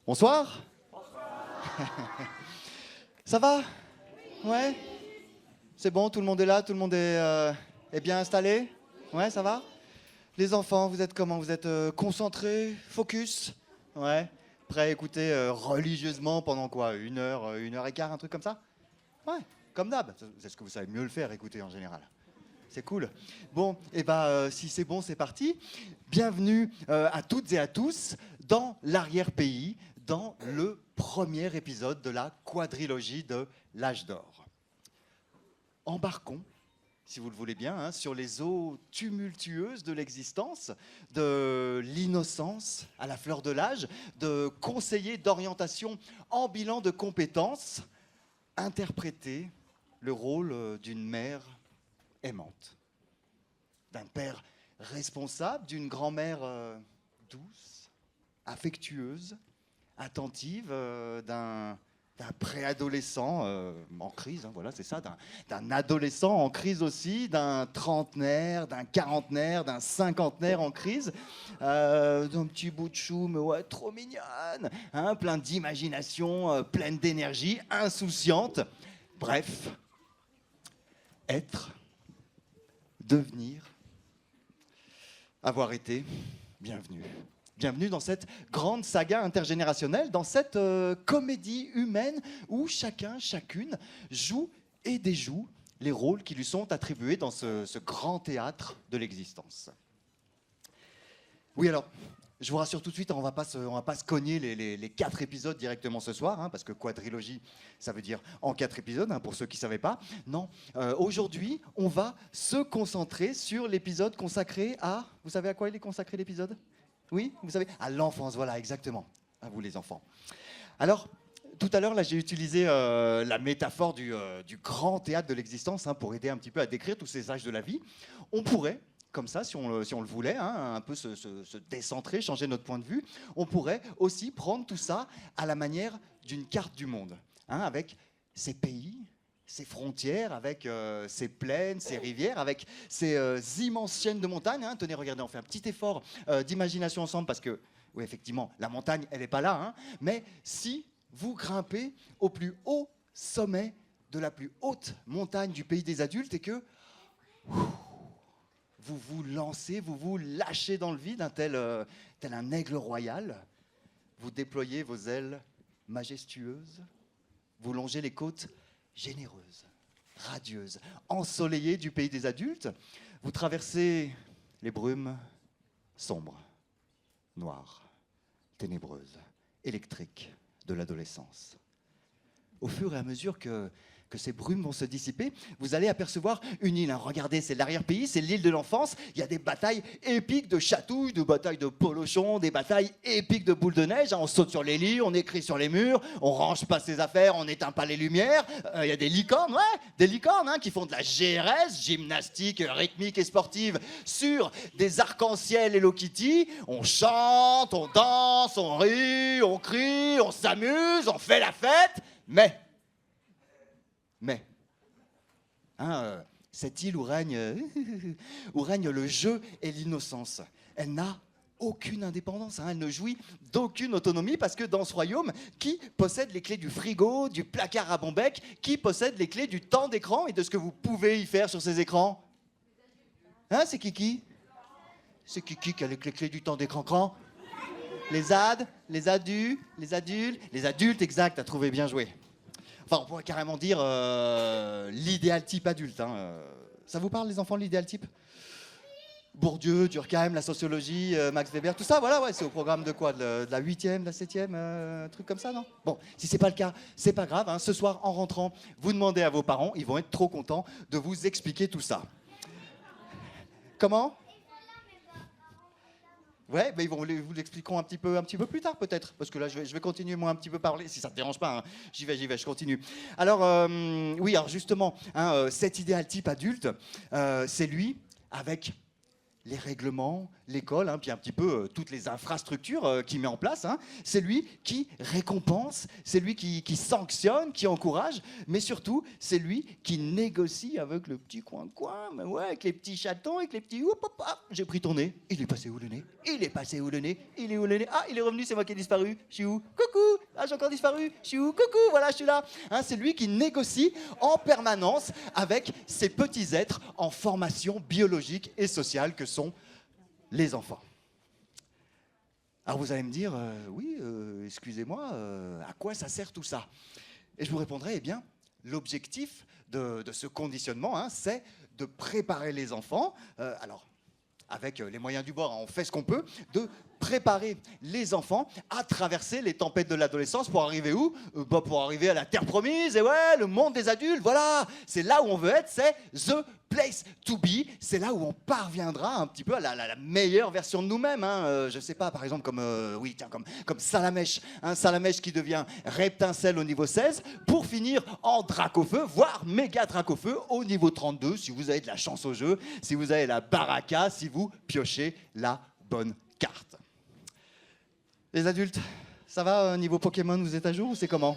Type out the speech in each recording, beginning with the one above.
Bonsoir. Ça va? Ouais? C'est bon, tout le monde est là, tout le monde est bien installé? Ouais, ça va? Les enfants, vous êtes comment? Vous êtes concentrés, focus? Ouais? Prêts à écouter religieusement pendant quoi? Une heure et quart, un truc comme ça? Ouais, comme d'hab. C'est ce que vous savez mieux le faire, écouter en général. C'est cool. Bon, et si c'est bon, c'est parti. Bienvenue à toutes et à tous dans l'arrière-pays, dans le premier épisode de la quadrilogie de l'Âge d'Or. Embarquons, si vous le voulez bien, sur les eaux tumultueuses de l'existence, de l'innocence à la fleur de l'âge, de conseillers d'orientation en bilan de compétences, interpréter le rôle d'une mère aimante, d'un père responsable, d'une grand-mère douce, affectueuse, attentive, d'un préadolescent en crise, voilà, c'est ça, d'un adolescent en crise aussi, d'un trentenaire, d'un quarantenaire, d'un cinquantenaire en crise, d'un petit bout de chou, mais ouais, trop mignonne, hein, plein d'imagination, pleine d'énergie, insouciante. Bref, être, devenir, avoir été, bienvenue. Bienvenue dans cette grande saga intergénérationnelle, dans cette comédie humaine où chacun, chacune joue et déjoue les rôles qui lui sont attribués dans ce grand théâtre de l'existence. Oui, alors, je vous rassure tout de suite, on va pas se cogner les 4 épisodes directement ce soir, hein, parce que quadrilogie, ça veut dire en 4 épisodes, hein, pour ceux qui ne savaient pas. Non, aujourd'hui, on va se concentrer sur l'épisode consacré à... Vous savez à quoi il est consacré, l'épisode ? Oui, vous savez, à l'enfance, voilà, exactement. À vous, les enfants. Alors, tout à l'heure, là, j'ai utilisé la métaphore du grand théâtre de l'existence, hein, pour aider un petit peu à décrire tous ces âges de la vie. On pourrait, comme ça, si on le voulait, hein, un peu se décentrer, changer notre point de vue, on pourrait aussi prendre tout ça à la manière d'une carte du monde, hein, avec ses pays, ses frontières, avec ses plaines, ses rivières, avec ces immenses chaînes de montagnes. Hein. Tenez, regardez, on fait un petit effort d'imagination ensemble parce que, oui, effectivement, la montagne, elle n'est pas là. Hein, mais si vous grimpez au plus haut sommet de la plus haute montagne du pays des adultes et que vous vous lancez, vous vous lâchez dans le vide, tel un aigle royal, vous déployez vos ailes majestueuses, vous longez les côtes généreuse, radieuse, ensoleillée du pays des adultes, vous traversez les brumes sombres, noires, ténébreuses, électriques de l'adolescence. Au fur et à mesure que ces brumes vont se dissiper, vous allez apercevoir une île. Hein. Regardez, c'est l'arrière-pays, c'est l'île de l'enfance. Il y a des batailles épiques de chatouilles, de batailles de polochons, des batailles épiques de boules de neige. Hein. On saute sur les lits, on écrit sur les murs, on range pas ses affaires, on n'éteint pas les lumières. Il y a des licornes, hein, qui font de la GRS, gymnastique rythmique et sportive, sur des arcs-en-ciel Hello Kitty. On chante, on danse, on rit, on crie, on s'amuse, on fait la fête, mais hein, cette île où règne le jeu et l'innocence, elle n'a aucune indépendance, hein, elle ne jouit d'aucune autonomie parce que dans ce royaume, qui possède les clés du frigo, du placard à Bombec, qui possède les clés du temps d'écran et de ce que vous pouvez y faire sur ces écrans? Hein, c'est qui? C'est qui a les clés du temps d'écran? Les adultes, exact, t'as trouvé, bien joué. Enfin, on pourrait carrément dire l'idéal type adulte. Hein. Ça vous parle, les enfants, de l'idéal type? Bourdieu, Durkheim, la sociologie, Max Weber, tout ça, voilà, ouais, c'est au programme de quoi? De la 8e, de la 7e, truc comme ça, non? Bon, si c'est pas le cas, c'est pas grave. Hein. Ce soir, en rentrant, vous demandez à vos parents, ils vont être trop contents de vous expliquer tout ça. Comment? Ouais, ben ils vous l'expliqueront un petit peu plus tard peut-être, parce que là je vais continuer moi un petit peu parler, si ça te dérange pas, hein. J'y vais, je continue. Alors oui, alors justement, hein, cet idéal type adulte, c'est lui avec les règlements, l'école, puis un petit peu toutes les infrastructures qu'il met en place. C'est lui qui récompense, c'est lui qui sanctionne, qui encourage, mais surtout, c'est lui qui négocie avec le petit coin-coin, mais ouais, avec les petits chatons, avec les petits... Hop, hop, hop, j'ai pris ton nez. Il est passé où le nez? Il est passé où le nez? Il est où le nez? Ah, il est revenu, c'est moi qui ai disparu. Je suis où? Coucou! Ah, j'ai encore disparu. Je suis où? Coucou! Voilà, je suis là. C'est lui qui négocie en permanence avec ces petits êtres en formation biologique et sociale que sont les enfants. Alors vous allez me dire, oui, excusez-moi, à quoi ça sert tout ça? Et je vous répondrai, eh bien, l'objectif de ce conditionnement, c'est de préparer les enfants, alors avec les moyens du bord, on fait ce qu'on peut, de préparer les enfants à traverser les tempêtes de l'adolescence pour arriver où? Pour arriver à la terre promise, et ouais, le monde des adultes, voilà, c'est là où on veut être, c'est the place to be, c'est là où on parviendra un petit peu à la meilleure version de nous-mêmes. Je sais pas, par exemple, comme Salamèche, Salamèche qui devient Reptincelle au niveau 16, pour finir en Dracofeu, voire méga Dracofeu au niveau 32, si vous avez de la chance au jeu, si vous avez la baraka, si vous piochez la bonne carte. Les adultes, ça va niveau Pokémon, vous êtes à jour ou c'est comment?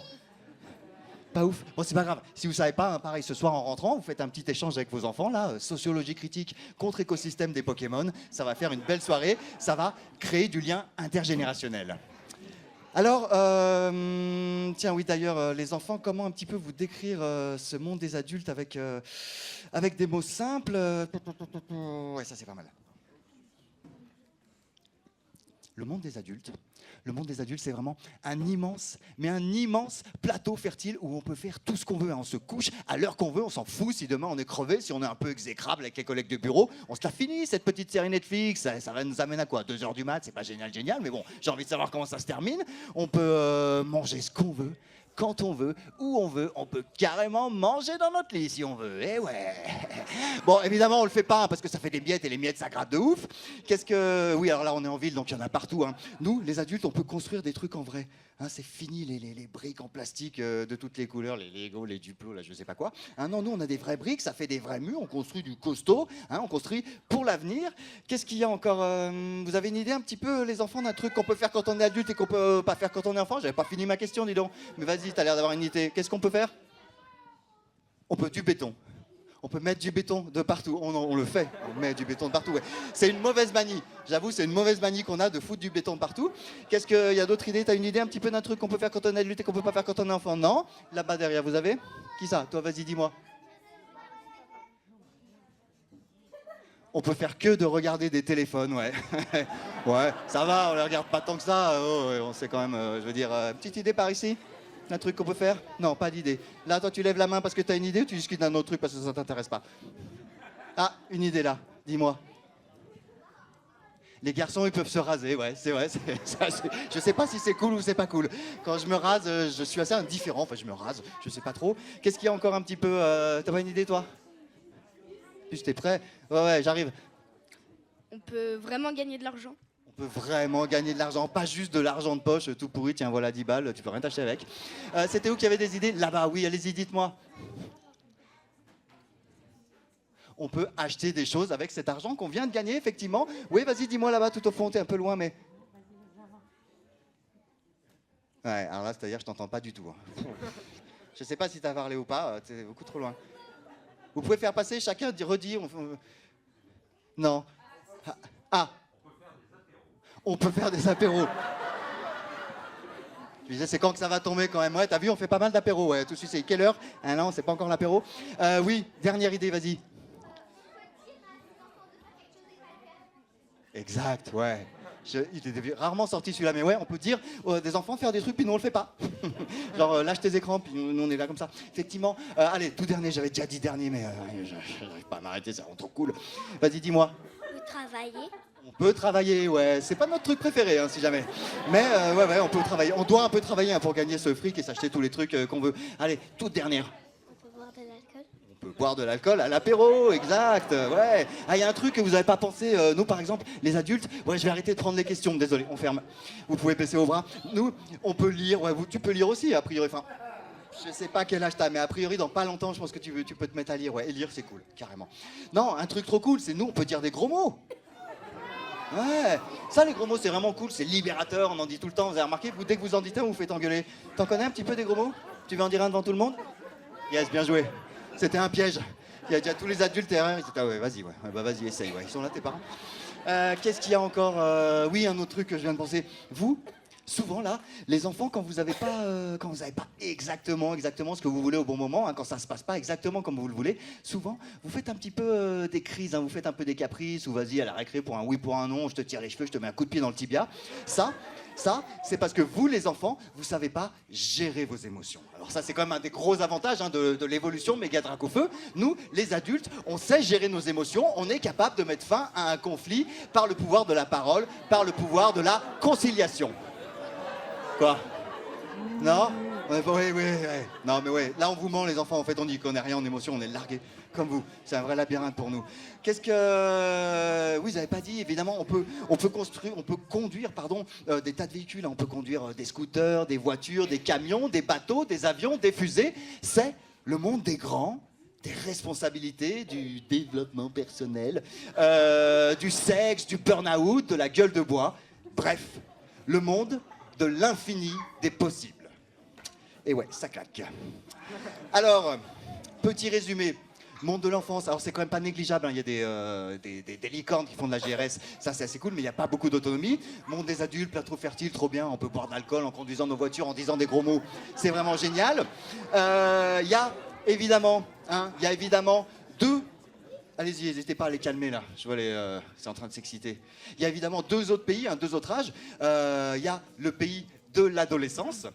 Pas ouf. Bon, c'est pas grave. Si vous savez pas, pareil, ce soir en rentrant, vous faites un petit échange avec vos enfants, là, sociologie critique contre écosystème des Pokémon. Ça va faire une belle soirée. Ça va créer du lien intergénérationnel. Alors, tiens, oui, d'ailleurs, les enfants, comment un petit peu vous décrire ce monde des adultes avec des mots simples? Ouais, ça c'est pas mal. Le monde des adultes, c'est vraiment un immense plateau fertile où on peut faire tout ce qu'on veut. On se couche à l'heure qu'on veut, on s'en fout si demain on est crevé, si on est un peu exécrable avec les collègues de bureau. On se l'a fini, cette petite série Netflix. Ça va nous amène à quoi? 2 heures du mat, c'est pas génial, mais bon, j'ai envie de savoir comment ça se termine. On peut manger ce qu'on veut, quand on veut, où on veut. On peut carrément manger dans notre lit si on veut. Eh ouais. Bon, évidemment, on le fait pas parce que ça fait des miettes et les miettes, ça gratte de ouf. Oui, alors là, on est en ville, donc il y en a partout. Nous, les adultes, on peut construire des trucs en vrai. C'est fini les briques en plastique de toutes les couleurs, les Lego, les Duplo, là, je sais pas quoi. Non, nous, on a des vraies briques, ça fait des vrais murs, on construit du costaud, on construit pour l'avenir. Qu'est-ce qu'il y a encore? Vous avez une idée un petit peu, les enfants, d'un truc qu'on peut faire quand on est adulte et qu'on peut pas faire quand on est enfant? J'avais pas fini ma question, dis donc. Mais vas-y, t'as l'air d'avoir une idée. Qu'est-ce qu'on peut faire? On peut du béton. On peut mettre du béton de partout. On le fait. On met du béton de partout. Ouais. C'est une mauvaise manie. J'avoue, c'est une mauvaise manie qu'on a de foutre du béton de partout. Qu'est-ce qu'il y a d'autres idées? T'as une idée un petit peu d'un truc qu'on peut faire quand on est adulte et qu'on peut pas faire quand on est enfant? Non? Là-bas derrière, vous avez? Qui ça? Toi, vas-y, dis-moi. On peut faire que de regarder des téléphones, ouais. Ouais, ça va, on les regarde pas tant que ça. On sait quand même, je veux dire, petite idée par ici? Un truc qu'on peut faire? Non, pas d'idée. Là, toi, tu lèves la main parce que tu as une idée ou tu discutes d'un autre truc parce que ça t'intéresse pas? Ah, une idée là, dis-moi. Les garçons, ils peuvent se raser, ouais, c'est vrai. Je sais pas si c'est cool ou c'est pas cool. Quand je me rase, je suis assez indifférent. Enfin, je me rase, je sais pas trop. Qu'est-ce qu'il y a encore un petit peu? T'as pas une idée, toi? Plus t'es prêt? Ouais, j'arrive. On peut vraiment gagner de l'argent. On peut vraiment gagner de l'argent, pas juste de l'argent de poche tout pourri, tiens voilà 10 balles, tu peux rien t'acheter avec. C'était où qu'il y avait des idées? Là-bas, oui, allez-y, dites-moi. On peut acheter des choses avec cet argent qu'on vient de gagner, effectivement. Oui, vas-y, dis-moi là-bas, tout au fond, t'es un peu loin, mais... Ouais, alors là, c'est-à-dire, je t'entends pas du tout. Je sais pas si t'as parlé ou pas, t'es beaucoup trop loin. Vous pouvez faire passer, chacun redire... Non. Ah. On peut faire des apéros. Je disais, c'est quand que ça va tomber quand même? Ouais, t'as vu, on fait pas mal d'apéros. Ouais, tout de suite, c'est quelle heure? Non, c'est pas encore l'apéro. Oui, dernière idée, vas-y. Exact, ouais. Il était rarement sorti celui-là, mais ouais, on peut dire des enfants faire des trucs, puis nous on le fait pas. Genre, lâche tes écrans, puis nous on est là comme ça. Effectivement, allez, tout dernier, j'avais déjà dit dernier, mais je n'arrive pas à m'arrêter, c'est vraiment trop cool. Vas-y, dis-moi. Travailler. On peut travailler, ouais. C'est pas notre truc préféré, si jamais. Mais ouais, on peut travailler. On doit un peu travailler pour gagner ce fric et s'acheter tous les trucs qu'on veut. Allez, toute dernière. On peut boire de l'alcool. On peut boire de l'alcool à l'apéro, exact, ouais. Ah, il y a un truc que vous n'avez pas pensé, nous par exemple, les adultes, ouais, je vais arrêter de prendre les questions, désolé, on ferme. Vous pouvez baisser vos bras. Nous, on peut lire, ouais, tu peux lire aussi, a priori, enfin... Je sais pas quel âge t'as, mais a priori, dans pas longtemps, je pense que tu peux te mettre à lire, ouais. Et lire, c'est cool, carrément. Non, un truc trop cool, c'est nous, on peut dire des gros mots. Ouais, ça les gros mots c'est vraiment cool, c'est libérateur, on en dit tout le temps, vous avez remarqué, vous, dès que vous en dites un, vous vous faites engueuler. T'en connais un petit peu des gros mots? Tu veux en dire un devant tout le monde? Yes, bien joué. C'était un piège. Il y a déjà tous les adultes derrière, ils disent ah ouais, vas-y, ouais. Bah vas-y, essaye, ouais. Ils sont là tes parents. Qu'est-ce qu'il y a encore? Oui, un autre truc que je viens de penser. Vous, souvent là, les enfants, quand vous n'avez pas exactement ce que vous voulez au bon moment, hein, quand ça se passe pas exactement comme vous le voulez, souvent vous faites un petit peu des crises, hein, vous faites un peu des caprices, ou vas-y à la récré pour un oui, pour un non, je te tire les cheveux, je te mets un coup de pied dans le tibia. Ça, c'est parce que vous, les enfants, vous savez pas gérer vos émotions. Alors ça, c'est quand même un des gros avantages hein, de l'évolution méga Dracofeu. Nous, les adultes, on sait gérer nos émotions, on est capable de mettre fin à un conflit par le pouvoir de la parole, par le pouvoir de la conciliation. Quoi? Non? Oui, oui. Non, mais ouais, là on vous ment les enfants, en fait on dit qu'on n'est rien en émotion, on est largués, comme vous. C'est un vrai labyrinthe pour nous. Qu'est-ce que... Oui, vous n'avez pas dit, évidemment, on peut conduire des tas de véhicules. On peut conduire des scooters, des voitures, des camions, des bateaux, des avions, des fusées. C'est le monde des grands, des responsabilités, du développement personnel, du sexe, du burn-out, de la gueule de bois. Bref, le monde de l'infini des possibles. Et ouais, ça claque. Alors, petit résumé. Monde de l'enfance, alors c'est quand même pas négligeable, hein. Il y a des licornes qui font de la GRS, ça c'est assez cool, mais il n'y a pas beaucoup d'autonomie. Monde des adultes, plat trop fertile, trop bien, on peut boire de l'alcool en conduisant nos voitures, en disant des gros mots, c'est vraiment génial. Il y a évidemment deux... Allez-y, n'hésitez pas à les calmer là, je vois c'est en train de s'exciter. Il y a évidemment deux autres pays, deux autres âges. Il y a le pays de l'adolescence.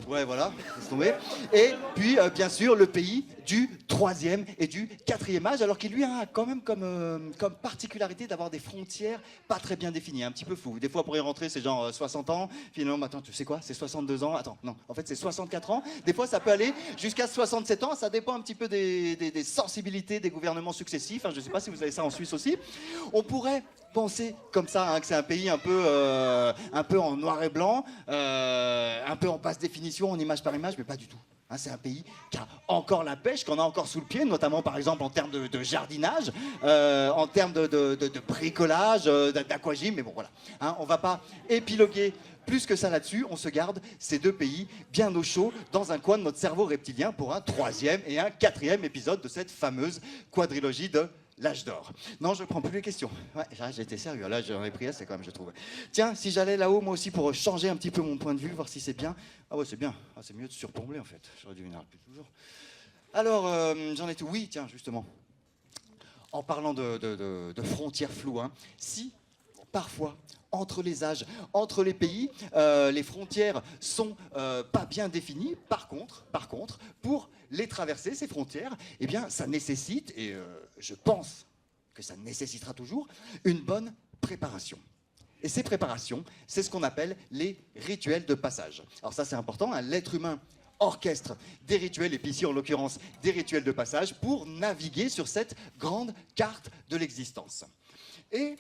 Ouais, voilà, laisse tomber. Et puis, bien sûr, le pays du 3e et du 4e âge, alors qu'il lui a quand même comme particularité d'avoir des frontières pas très bien définies, un petit peu fou. Des fois, pour y rentrer, c'est genre 60 ans. Finalement, attends, tu sais quoi? C'est 62 ans. Attends, non, en fait, c'est 64 ans. Des fois, ça peut aller jusqu'à 67 ans. Ça dépend un petit peu des sensibilités des gouvernements successifs. Je ne sais pas si vous avez ça en Suisse aussi. On pourrait penser comme ça, hein, que c'est un pays un peu en noir et blanc, un peu en basse définition, en image par image, mais pas du tout. Hein, c'est un pays qui a encore la pêche, qu'on a encore sous le pied, notamment par exemple en termes de jardinage, en termes de bricolage, d'aquagym, mais bon voilà. Hein, on ne va pas épiloguer plus que ça là-dessus, on se garde ces deux pays bien au chaud dans un coin de notre cerveau reptilien pour un 3e et un 4e épisode de cette fameuse quadrilogie de l'âge d'or. Non, je ne prends plus les questions. Ouais, j'ai été sérieux. Là, j'en ai pris assez quand même, je trouve. Tiens, si j'allais là-haut, moi aussi, pour changer un petit peu mon point de vue, voir si c'est bien. Ah ouais, c'est bien. Ah, c'est mieux de surplombler, en fait. J'aurais dû venir plus toujours. Alors, j'en ai tout. Oui, tiens, justement. En parlant de frontières floues, hein, si, parfois, entre les âges, entre les pays, les frontières sont pas bien définies. Par contre, pour les traverser, ces frontières, eh bien, ça nécessite, et je pense que ça nécessitera toujours, une bonne préparation. Et ces préparations, c'est ce qu'on appelle les rituels de passage. Alors ça, c'est important, hein, l'être humain orchestre des rituels, et puis ici, en l'occurrence, des rituels de passage, pour naviguer sur cette grande carte de l'existence. Et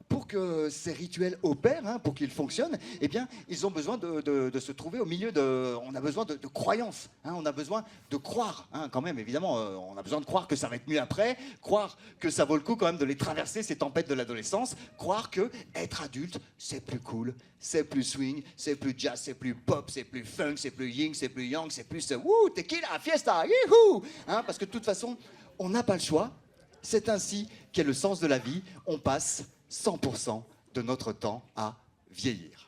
pour que ces rituels opèrent, hein, pour qu'ils fonctionnent, eh bien, ils ont besoin de se trouver au milieu de... On a besoin de croyances, hein, on a besoin de croire, hein, quand même, évidemment, on a besoin de croire que ça va être mieux après, croire que ça vaut le coup quand même de les traverser, ces tempêtes de l'adolescence, croire que être adulte, c'est plus cool, c'est plus swing, c'est plus jazz, c'est plus pop, c'est plus funk, c'est plus yin, c'est plus yang, c'est plus wouh, tequila, fiesta, youhou, hein, parce que de toute façon, on n'a pas le choix, c'est ainsi qu'est le sens de la vie, on passe 100% de notre temps à vieillir.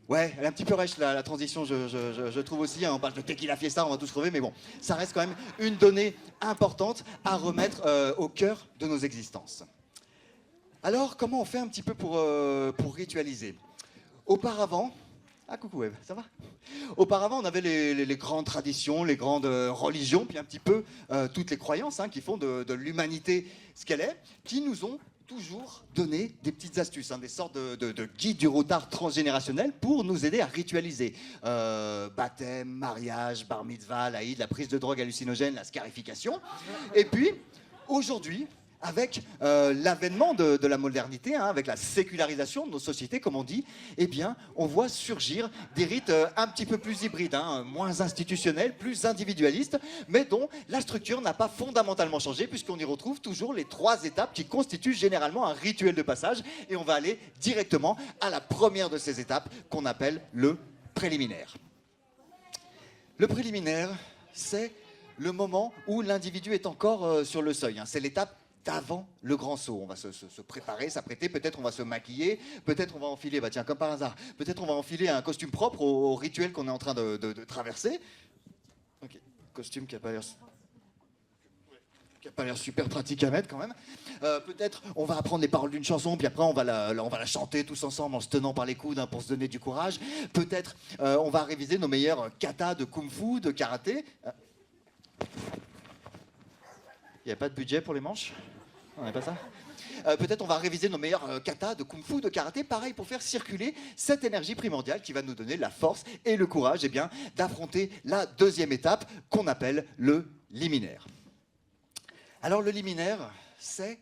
Ouais, elle est un petit peu rêche la transition, je trouve aussi. Hein, on parle de tequila fiesta, on va tous crever, mais bon, ça reste quand même une donnée importante à remettre au cœur de nos existences. Alors, comment on fait un petit peu pour ritualiser? Auparavant... Ah, coucou Eve, ça va? Auparavant, on avait les grandes traditions, les grandes religions, puis un petit peu toutes les croyances, hein, qui font de l'humanité ce qu'elle est, qui nous ont toujours donné des petites astuces, hein, des sortes de guides du routard transgénérationnel pour nous aider à ritualiser. Baptême, mariage, bar mitzvah, l'Aïd, la prise de drogue hallucinogène, la scarification. Et puis, aujourd'hui, avec l'avènement de la modernité, hein, avec la sécularisation de nos sociétés, comme on dit, eh bien, on voit surgir des rites un petit peu plus hybrides, hein, moins institutionnels, plus individualistes, mais dont la structure n'a pas fondamentalement changé, puisqu'on y retrouve toujours les 3 étapes qui constituent généralement un rituel de passage. Et on va aller directement à la première de ces étapes, qu'on appelle le préliminaire. Le préliminaire, c'est le moment où l'individu est encore sur le seuil, hein. C'est l'étape d'avant le grand saut. On va se préparer, s'apprêter, peut-être on va se maquiller, peut-être on va enfiler, bah tiens, comme par hasard, peut-être on va enfiler un costume propre au rituel qu'on est en train de traverser. Ok, costume qui a pas l'air super pratique à mettre quand même. Peut-être on va apprendre les paroles d'une chanson, puis après on va la chanter tous ensemble en se tenant par les coudes, hein, pour se donner du courage. Peut-être on va réviser nos meilleurs katas de kung-fu, de karaté. Il n'y a pas de budget pour les manches? On n'a pas ça? Peut-être on va réviser nos meilleurs katas de kung-fu, de karaté, pareil, pour faire circuler cette énergie primordiale qui va nous donner la force et le courage, eh bien, d'affronter la deuxième étape qu'on appelle le liminaire. Alors le liminaire, c'est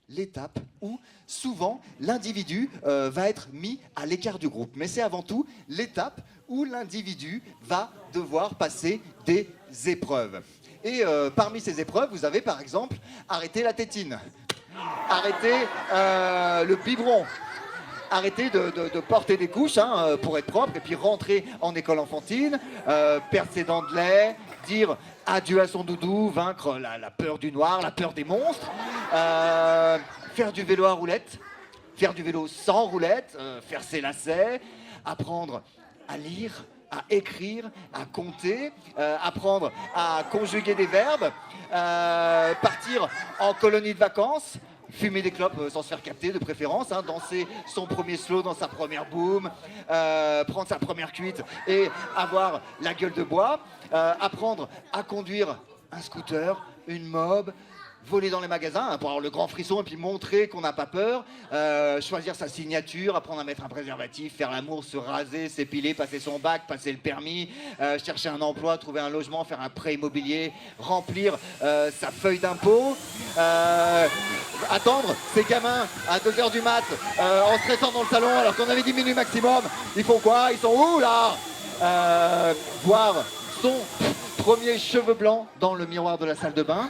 l'étape où souvent l'individu va être mis à l'écart du groupe. Mais c'est avant tout l'étape où l'individu va devoir passer des épreuves. Et parmi ces épreuves, vous avez par exemple arrêter la tétine, arrêter le biberon, arrêter de porter des couches, hein, pour être propre, et puis rentrer en école enfantine, perdre ses dents de lait, dire adieu à son doudou, vaincre la peur du noir, la peur des monstres, faire du vélo à roulette, faire du vélo sans roulette, faire ses lacets, apprendre à lire, à écrire, à compter, apprendre à conjuguer des verbes, partir en colonie de vacances, fumer des clopes sans se faire capter de préférence, hein, danser son premier slow dans sa première boom, prendre sa première cuite et avoir la gueule de bois, apprendre à conduire un scooter, une mob, voler dans les magasins, hein, pour avoir le grand frisson et puis montrer qu'on n'a pas peur, choisir sa signature, apprendre à mettre un préservatif, faire l'amour, se raser, s'épiler, passer son bac, passer le permis, chercher un emploi, trouver un logement, faire un prêt immobilier, remplir sa feuille d'impôt, attendre ses gamins à 2h du mat en stressant dans le salon alors qu'on avait 10 minutes maximum. Ils font quoi? Ils sont où là? Voir son premier cheveux blancs dans le miroir de la salle de bain,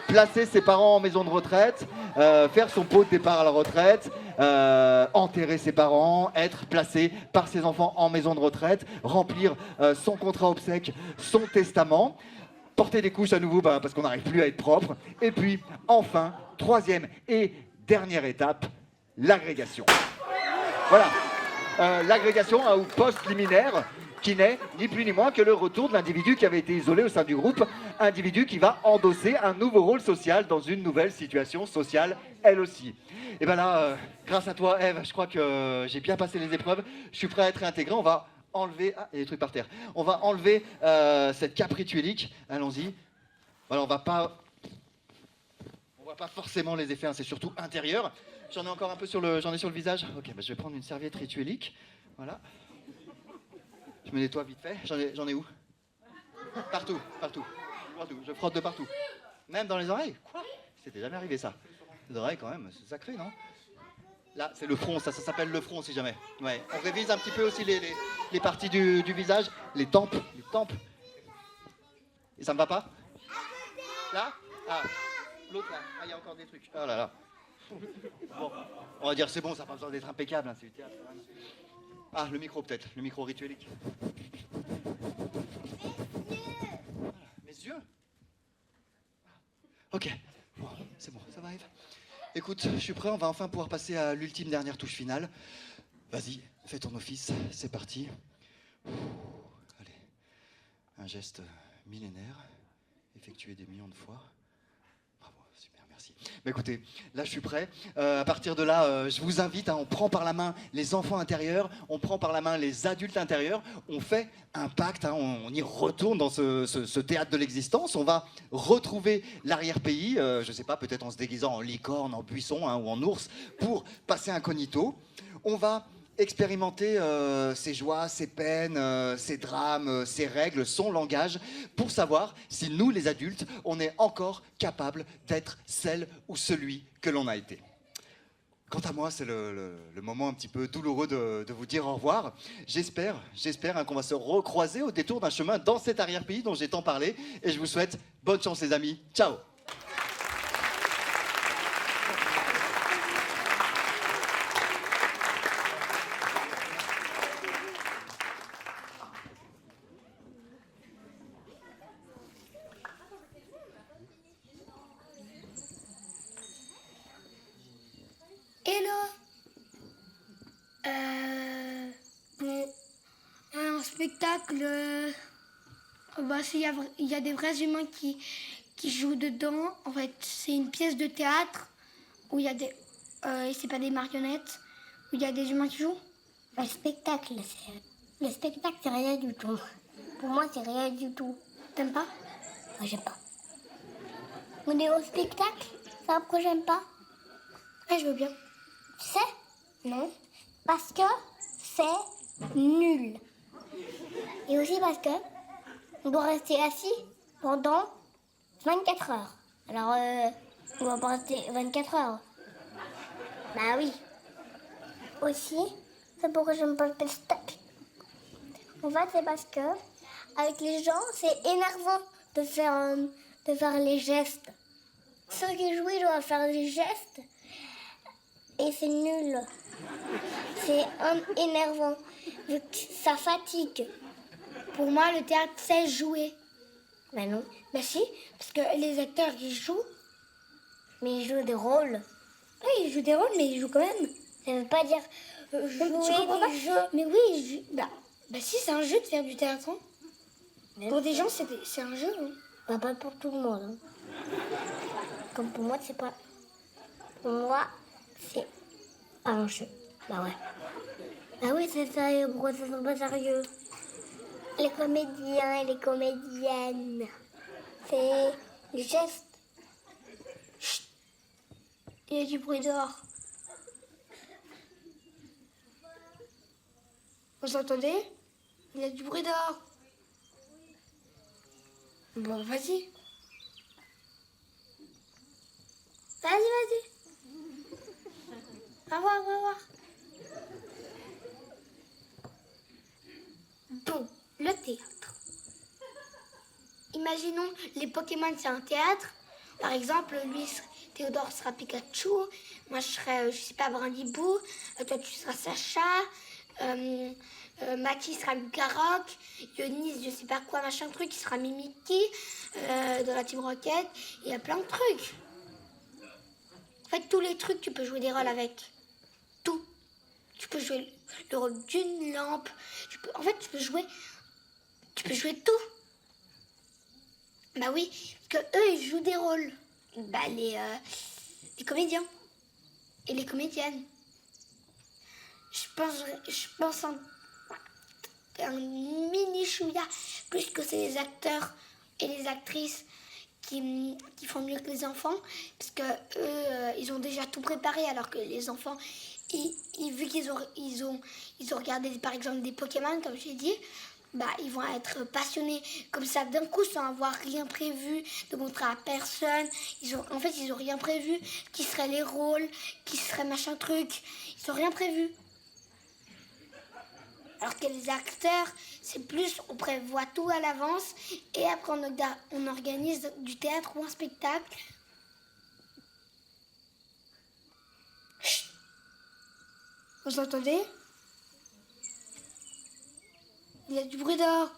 placer ses parents en maison de retraite, faire son pot de départ à la retraite, enterrer ses parents, être placé par ses enfants en maison de retraite, remplir son contrat obsèque, son testament, porter des couches à nouveau parce qu'on n'arrive plus à être propre, et puis enfin, troisième et dernière étape, l'agrégation. Voilà, l'agrégation, hein, ou post-liminaire, qui n'est ni plus ni moins que le retour de l'individu qui avait été isolé au sein du groupe, individu qui va endosser un nouveau rôle social dans une nouvelle situation sociale, elle aussi. Et bien là, grâce à toi, Ève, je crois que j'ai bien passé les épreuves, je suis prêt à être réintégré, on va enlever... Ah, il y a des trucs par terre. On va enlever cette cape rituelique, allons-y. Voilà, on voit pas forcément les effets, hein, c'est surtout intérieur. J'en ai encore un peu sur le visage. Ok, bah, je vais prendre une serviette rituelique, voilà. Je me nettoie vite fait. J'en ai où? Partout. Je frotte de partout. Même dans les oreilles? Quoi? C'était jamais arrivé ça. Les oreilles quand même, c'est sacré, non? Là, c'est le front, ça s'appelle le front si jamais. Ouais. On révise un petit peu aussi les parties du visage. Les tempes. Et ça me va pas? Là? Ah, l'autre là. Ah, il y a encore des trucs. Oh là là. Bon, on va dire c'est bon, ça n'a pas besoin d'être impeccable, hein, c'est du théâtre quand même. Ah, le micro peut-être, le micro rituelique. Voilà, mes yeux. Ok, bon, c'est bon, ça va Ève. Écoute, je suis prêt, on va enfin pouvoir passer à l'ultime dernière touche finale. Vas-y, fais ton office, c'est parti. Allez, un geste millénaire, effectué des millions de fois. Super, merci. Bah écoutez, là je suis prêt. À partir de là, je vous invite, hein, on prend par la main les enfants intérieurs, on prend par la main les adultes intérieurs, on fait un pacte, hein, on y retourne dans ce théâtre de l'existence, on va retrouver l'arrière-pays, je sais pas, peut-être en se déguisant en licorne, en buisson, hein, ou en ours, pour passer incognito. On va expérimenter ses joies, ses peines, ses drames, ses règles, son langage, pour savoir si nous, les adultes, on est encore capable d'être celle ou celui que l'on a été. Quant à moi, c'est le moment un petit peu douloureux de vous dire au revoir. J'espère qu'on va se recroiser au détour d'un chemin dans cet arrière-pays dont j'ai tant parlé. Et je vous souhaite bonne chance, les amis. Ciao! Hello. Bon, un spectacle, il y a des vrais humains qui jouent dedans. En fait, c'est une pièce de théâtre où il y a des... et c'est pas des marionnettes, où il y a des humains qui jouent. Le spectacle, c'est rien du tout. Pour moi, c'est rien du tout. T'aimes pas? Moi, j'aime pas. On est au spectacle, c'est un pourquoi j'aime pas. Ouais, je veux bien. Tu sais? Non. Parce que c'est nul. Et aussi parce que on doit rester assis pendant 24 heures. Alors, on va pas rester 24 heures. Bah oui. Aussi, c'est pourquoi j'aime pas le spectacle. En fait, c'est parce que avec les gens, c'est énervant de faire les gestes. Ceux qui jouent, ils doivent faire des gestes. Et c'est nul. C'est énervant. Ça fatigue. Pour moi, le théâtre, c'est jouer. Ben non. Bah si, parce que les acteurs, ils jouent. Mais ils jouent des rôles. Oui, ils jouent des rôles, mais ils jouent quand même. Ça veut pas dire jouer Tu comprends pas? des jeux. Mais oui, bah si, c'est un jeu de faire du théâtre. Hein. Pour des gens, c'est un jeu. Hein. Bah, pas pour tout le monde. Hein. Comme pour moi, c'est pas... Pour moi, c'est un jeu. Bah ouais. Bah oui, c'est sérieux. Pourquoi ça sont pas sérieux? Les comédiens et les comédiennes, c'est les gestes. Chut. Il y a du bruit dehors. Vous entendez? Il y a du bruit dehors. Bon, vas-y. Vas-y. Va voir. Bon, le théâtre. Imaginons, les Pokémon, c'est un théâtre. Par exemple, Théodore sera Pikachu. Moi, je serai, je sais pas, Brindibou. Toi, tu seras Sacha. Maki sera Lucaroc. Yonis, je sais pas quoi, machin truc, il sera Mimiki. Dans la Team Rocket. Il y a plein de trucs. En fait, tous les trucs, tu peux jouer des rôles avec. Tout. Tu peux jouer le rôle d'une lampe. En fait, tu peux jouer tout. Bah oui, parce que eux, ils jouent des rôles. Bah, les comédiens. Et les comédiennes. Je pense un mini chouïa, plus que c'est les acteurs et les actrices qui font mieux que les enfants, parce que eux, ils ont déjà tout préparé, alors que les enfants, vu qu'ils ont regardé par exemple des Pokémon, comme j'ai dit, bah ils vont être passionnés comme ça d'un coup sans avoir rien prévu, de montrer à personne. Ils ont rien prévu, qui seraient les rôles, qui serait machin truc. Ils ont rien prévu. Alors que les acteurs, c'est plus, on prévoit tout à l'avance et après on organise du théâtre ou un spectacle. Chut. Vous entendez? Il y a du bruit dehors.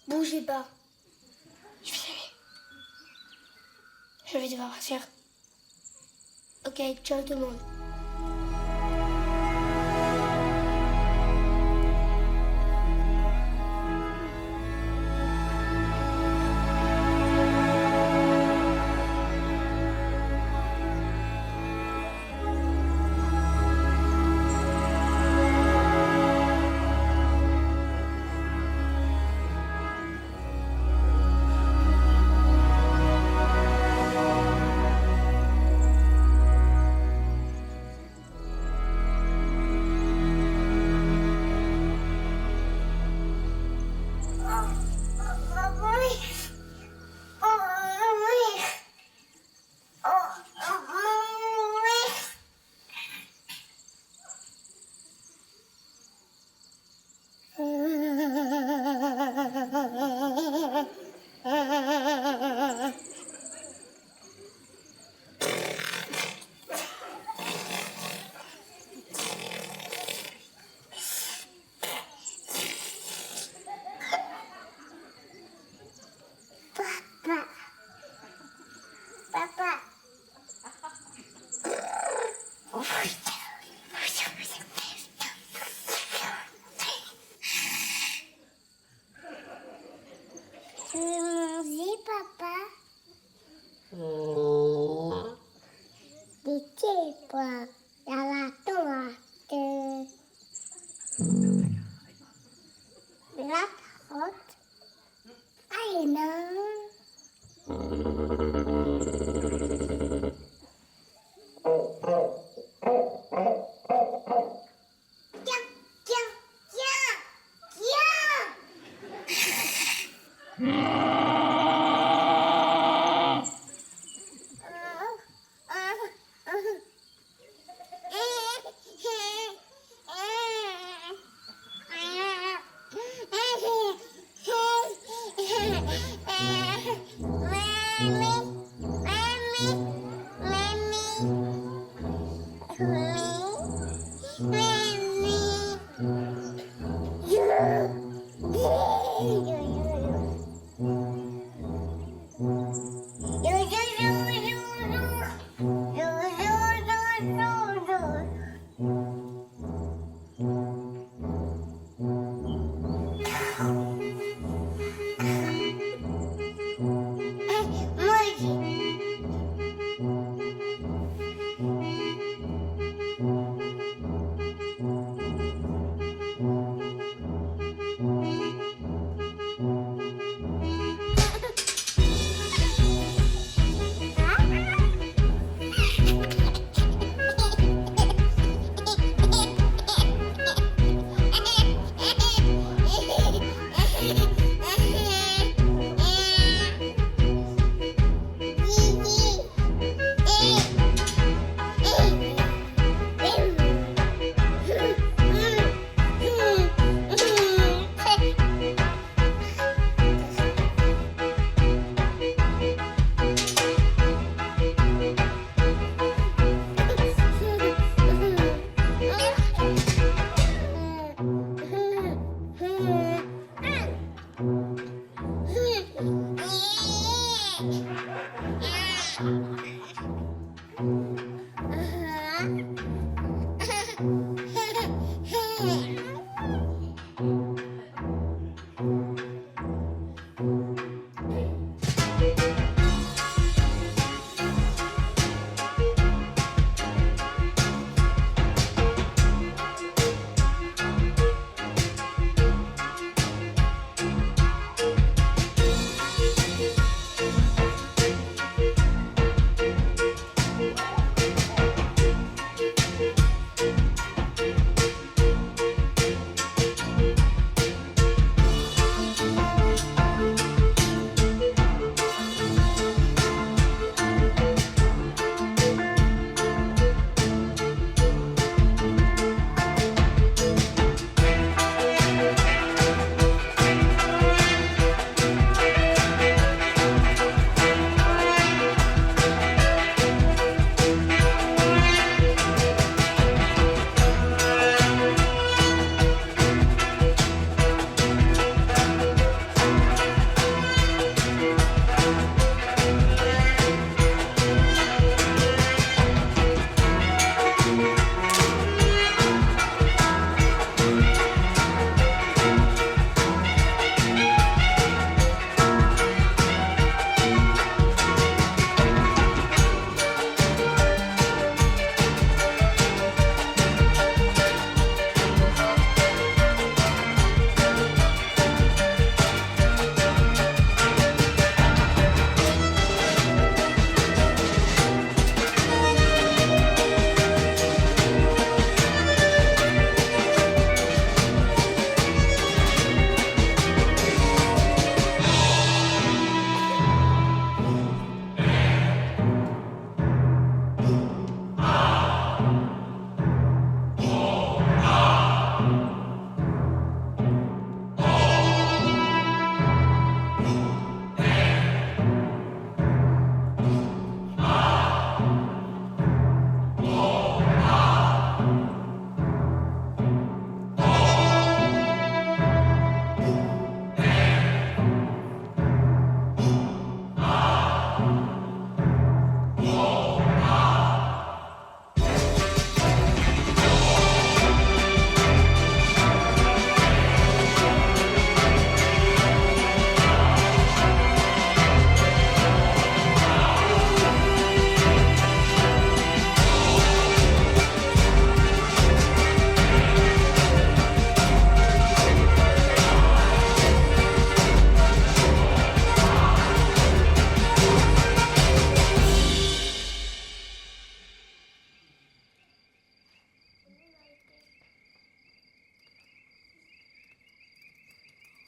Bougez pas. Je vais y aller. Je vais devoir partir. Ok, ciao tout le monde.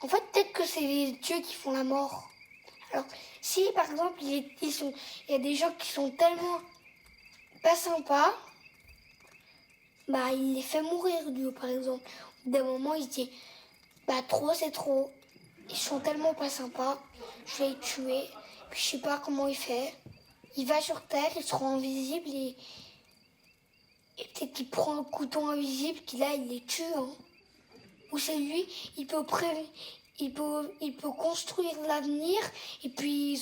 En fait, peut-être que c'est les dieux qui font la mort. Alors, si par exemple, il y a des gens qui sont tellement pas sympas, bah, il les fait mourir, Dieu, par exemple. Au bout d'un moment, il se dit, bah, trop, c'est trop. Ils sont tellement pas sympas, je vais les tuer. Puis je sais pas comment il fait. Il va sur Terre, il se rend invisible et peut-être qu'il prend un couteau invisible, qu'il là, il les tue, hein. Ou c'est lui, il peut construire l'avenir et puis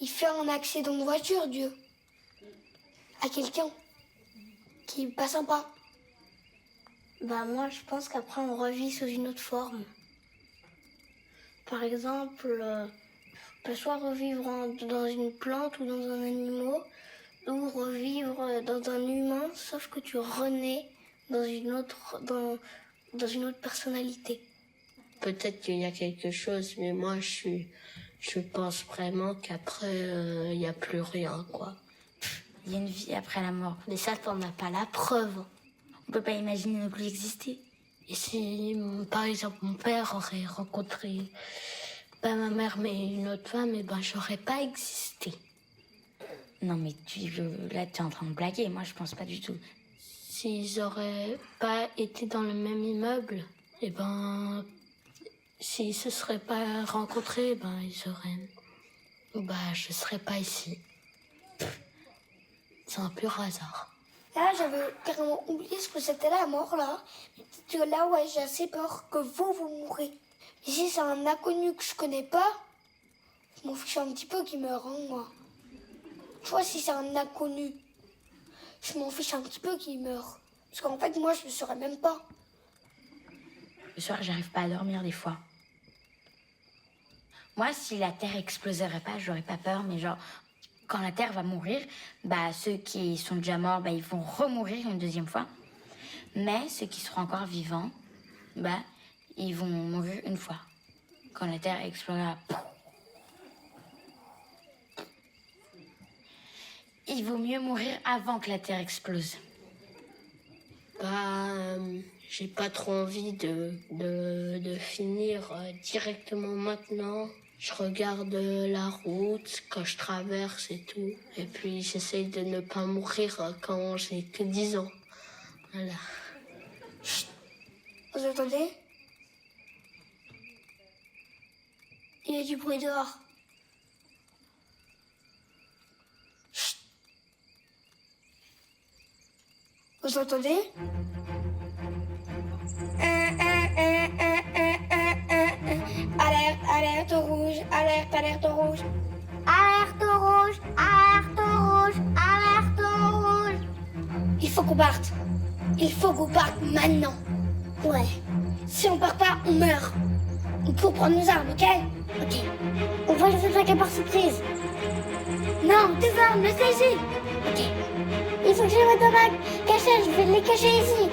il fait un accident de voiture, Dieu, à quelqu'un qui est pas sympa. Bah moi je pense qu'après on revit sous une autre forme. Par exemple, on peut soit revivre dans une plante ou dans un animal, ou revivre dans un humain, sauf que tu renais dans une autre personnalité. Peut-être qu'il y a quelque chose, mais moi je pense vraiment qu'après il n'y a plus rien, quoi. Il y a une vie après la mort. Mais ça, t'en as pas la preuve. On peut pas imaginer ne plus exister. Et si, par exemple, mon père aurait rencontré pas ma mère, mais une autre femme, et ben j'aurais pas existé. Non mais là tu es en train de blaguer, moi je pense pas du tout. S'ils auraient pas été dans le même immeuble, et ben s'ils se seraient pas rencontrés, ben ils auraient... Bah je serais pas ici. C'est un pur hasard. Là, j'avais carrément oublié ce que c'était la mort, là. Parce que là, ouais, j'ai assez peur que vous mourrez. Mais si c'est un inconnu que je connais pas, je m'en fiche un petit peu qu'il meure, hein, moi. Tu vois, si c'est un inconnu, je m'en fiche un petit peu qu'il meure. Parce qu'en fait, moi, je ne saurais même pas. soir, j'arrive pas à dormir des fois. Moi, si la Terre exploserait pas, j'aurais pas peur, mais genre, quand la Terre va mourir, bah, ceux qui sont déjà morts, bah, ils vont remourir une deuxième fois. Mais ceux qui seront encore vivants, bah, ils vont mourir une fois. Quand la Terre explosera. Il vaut mieux mourir avant que la Terre explose. Bah, j'ai pas trop envie de finir directement maintenant. Je regarde la route quand je traverse et tout. Et puis j'essaye de ne pas mourir quand j'ai que 10 ans. Voilà. Chut. Vous entendez? Il y a du bruit dehors. Chut. Vous entendez? Alerte, alerte rouge, alerte, alerte rouge. Alerte rouge, alerte rouge, alerte rouge. Il faut qu'on parte. Il faut qu'on parte maintenant. Ouais, Si on part pas, on meurt. Il faut prendre nos armes, ok? ok. On va les attaquer par surprise. Non, tes armes, laisse-les ici. Ok. Il faut que je les mette dans ma cachette, je vais les cacher ici.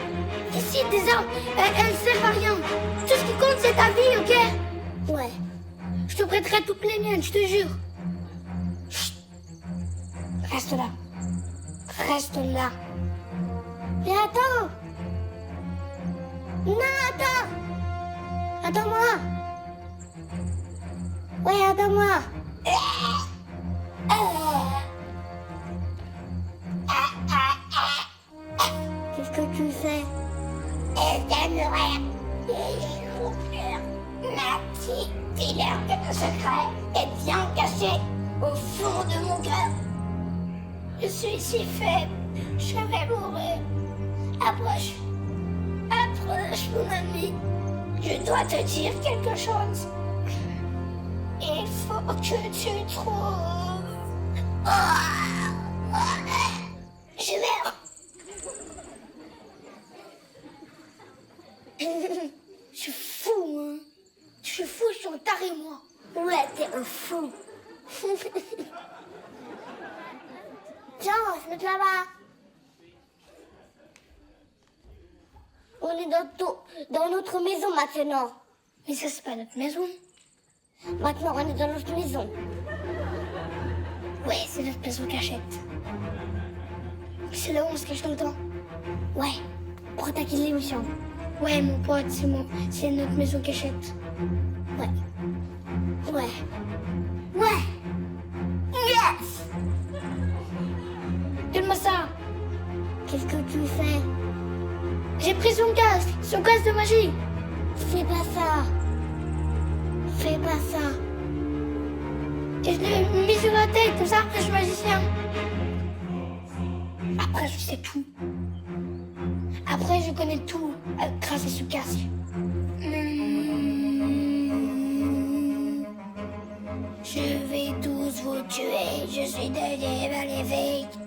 Ici, tes armes, elles servent à rien. Tout ce qui compte, c'est ta vie, ok? Ouais. Je te prêterai toutes les miennes, je te jure. Chut. Reste là. Reste là. Mais attends. Non, attends. Attends-moi. Ouais, attends-moi. Qu'est-ce que tu fais? J'aimerais ouvrir ma petite dealer de secret est bien cachée au fond de mon cœur. Je suis si faible, je vais mourir. Approche, approche mon ami. Je dois te dire quelque chose. Il faut que tu trouves. Je meurs. Je suis fou, hein. Je suis fou, je suis un taré, moi. Ouais, t'es un fou. Tiens, on va se mettre là-bas. On est dans notre maison maintenant. Mais ça, c'est pas notre maison. Maintenant, on est dans notre maison. Ouais, c'est notre maison cachette. C'est là où on se cache tout le temps. Ouais, pour attaquer les méchants. Ouais, mon pote, c'est notre maison cachette. Ouais. Ouais. Ouais. Yes! Donne-moi ça. Qu'est-ce que tu fais? J'ai pris son casque de magie. Fais pas ça. Fais pas ça. Et je l'ai mis sur la tête, comme ça, après je suis magicien. Après, je sais tout. Après, je connais tout grâce à ce casque. Je vais tous vous tuer, je suis devenu maléfique.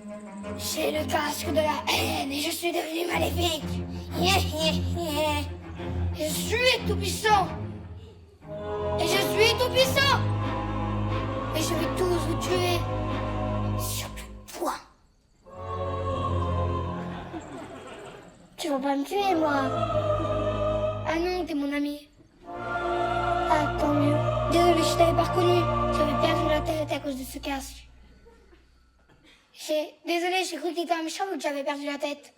J'ai le casque de la haine et je suis devenu maléfique. Je suis tout puissant. Et je suis tout puissant. Et je vais tous vous tuer. Surtout toi. Tu vas pas me tuer, moi. Ah non, t'es mon ami. Ah, tant mieux. Désolé, je t'avais pas reconnu. J'avais perdu la tête à cause de ce casque. Désolé, j'ai cru que t'étais un méchant ou que j'avais perdu la tête.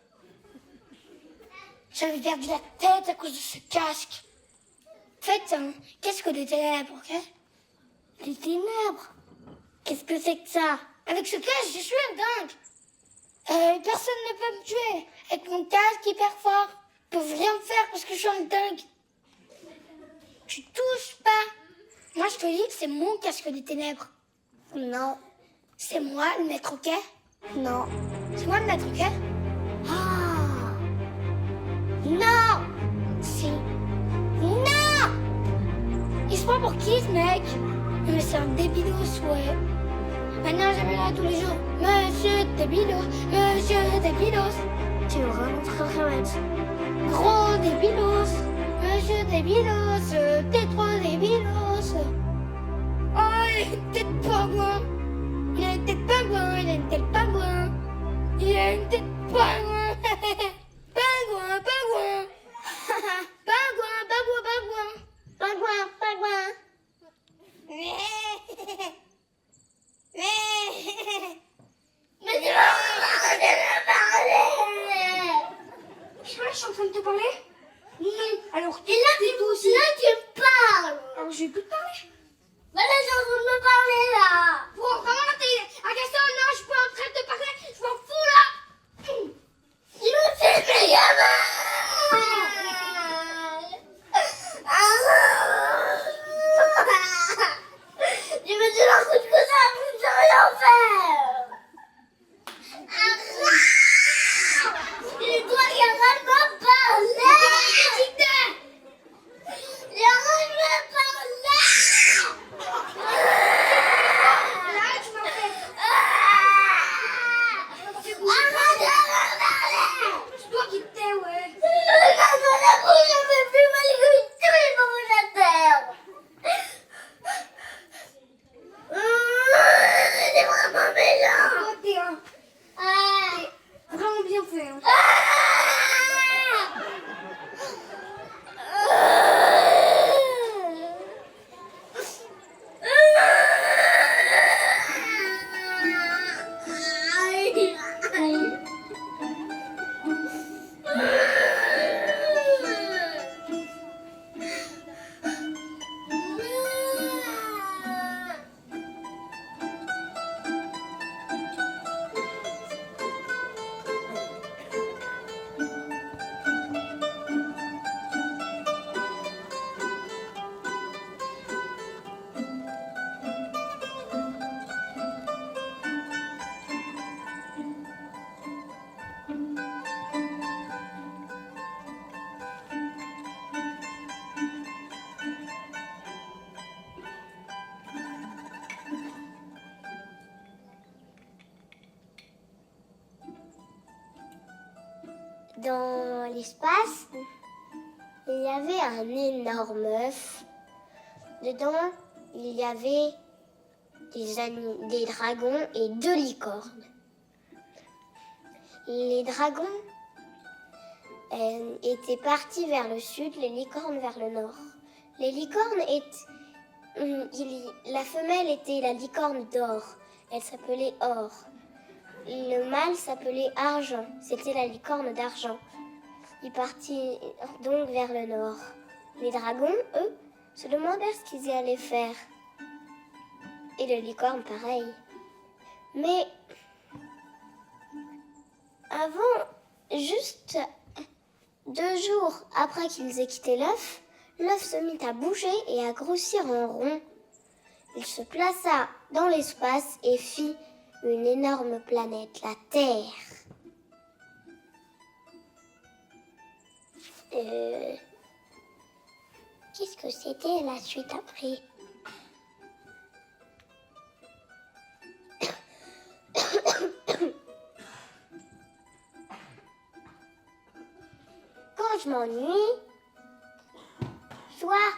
J'avais perdu la tête à cause de ce casque. En fait, c'est un casque des ténèbres, ok? Les ténèbres. Qu'est-ce que c'est que ça? Avec ce casque, je suis un dingue. Personne ne peut me tuer. Avec mon casque hyper fort, ils peuvent rien me faire parce que je suis un dingue. Tu touches pas. Moi, je te dis que c'est mon casque des ténèbres. Non. C'est moi le maître, ok? Non. C'est moi le maître, ok? Ah. Non. Si. Non. Il se prend pour qui, ce mec? Non, mais c'est un débilos, ouais. Maintenant, j'appelle là tous les jours. Monsieur Débilos, Monsieur Débilos. Tu es vraiment très bête. Gros Débilos, Monsieur Débilos. Non. Alors, et là, tu aussi. Là, tu me parles. Alors, je vais plus te parler. Bah là, j'ai envie de me parler, là. Bon, vraiment, t'es à question, non, je suis pas en train de te parler. Je m'en fous, là. Il me fait mes gamins. Je me dis leur truc que ça, je ne sais rien faire. Et toi, il arrête de me parler. Il arrête de me parler. Là, tu m'as fait. Arrête de me parler. C'est toi qui t'es, ouais. Je ne veux plus malgré tous les provocateur. C'est vraiment méchant. Toi, t'es un. T'es vraiment bien fait. Hein. Dans l'espace, il y avait un énorme œuf. Dedans, il y avait des dragons et 2 licornes. Les dragons étaient partis vers le sud, les licornes vers le nord. Les licornes la femelle était la licorne d'or. Elle s'appelait Or. Le mâle s'appelait Argent, c'était la licorne d'argent. Il partit donc vers le nord. Les dragons, eux, se demandèrent ce qu'ils y allaient faire. Et le licorne, pareil. Mais avant, juste 2 jours après qu'ils aient quitté l'œuf se mit à bouger et à grossir en rond. Il se plaça dans l'espace et fit une énorme planète, la Terre. Qu'est-ce que c'était la suite après? Quand je m'ennuie, soit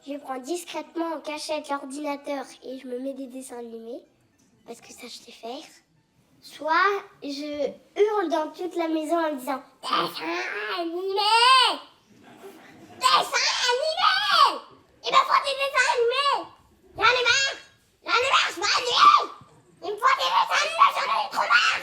je prends discrètement en cachette l'ordinateur et je me mets des dessins animés, parce que ça je sais faire. Soit je hurle dans toute la maison en disant « Dessin animé! Dessin animé! Il me faut des dessins animés! J'en ai marre! J'en ai marre, je m'ennuie! Il me faut des dessins animés, j'en ai trop marre! »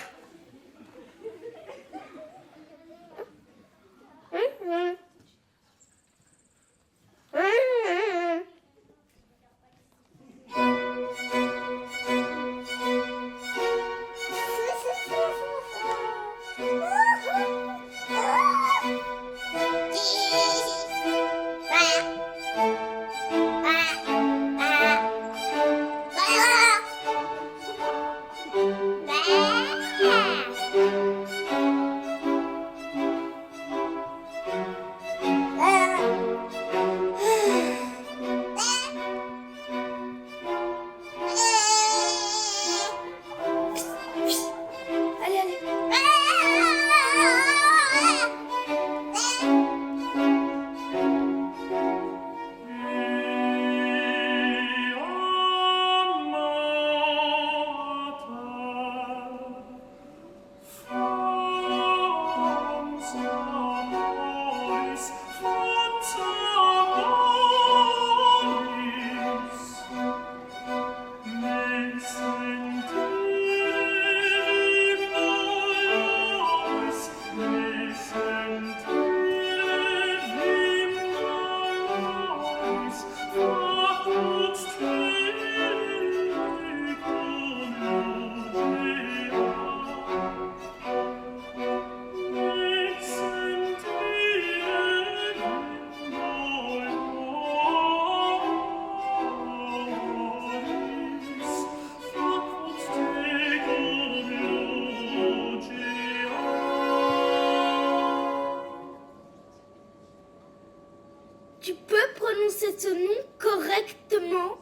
tu peux prononcer ce nom correctement?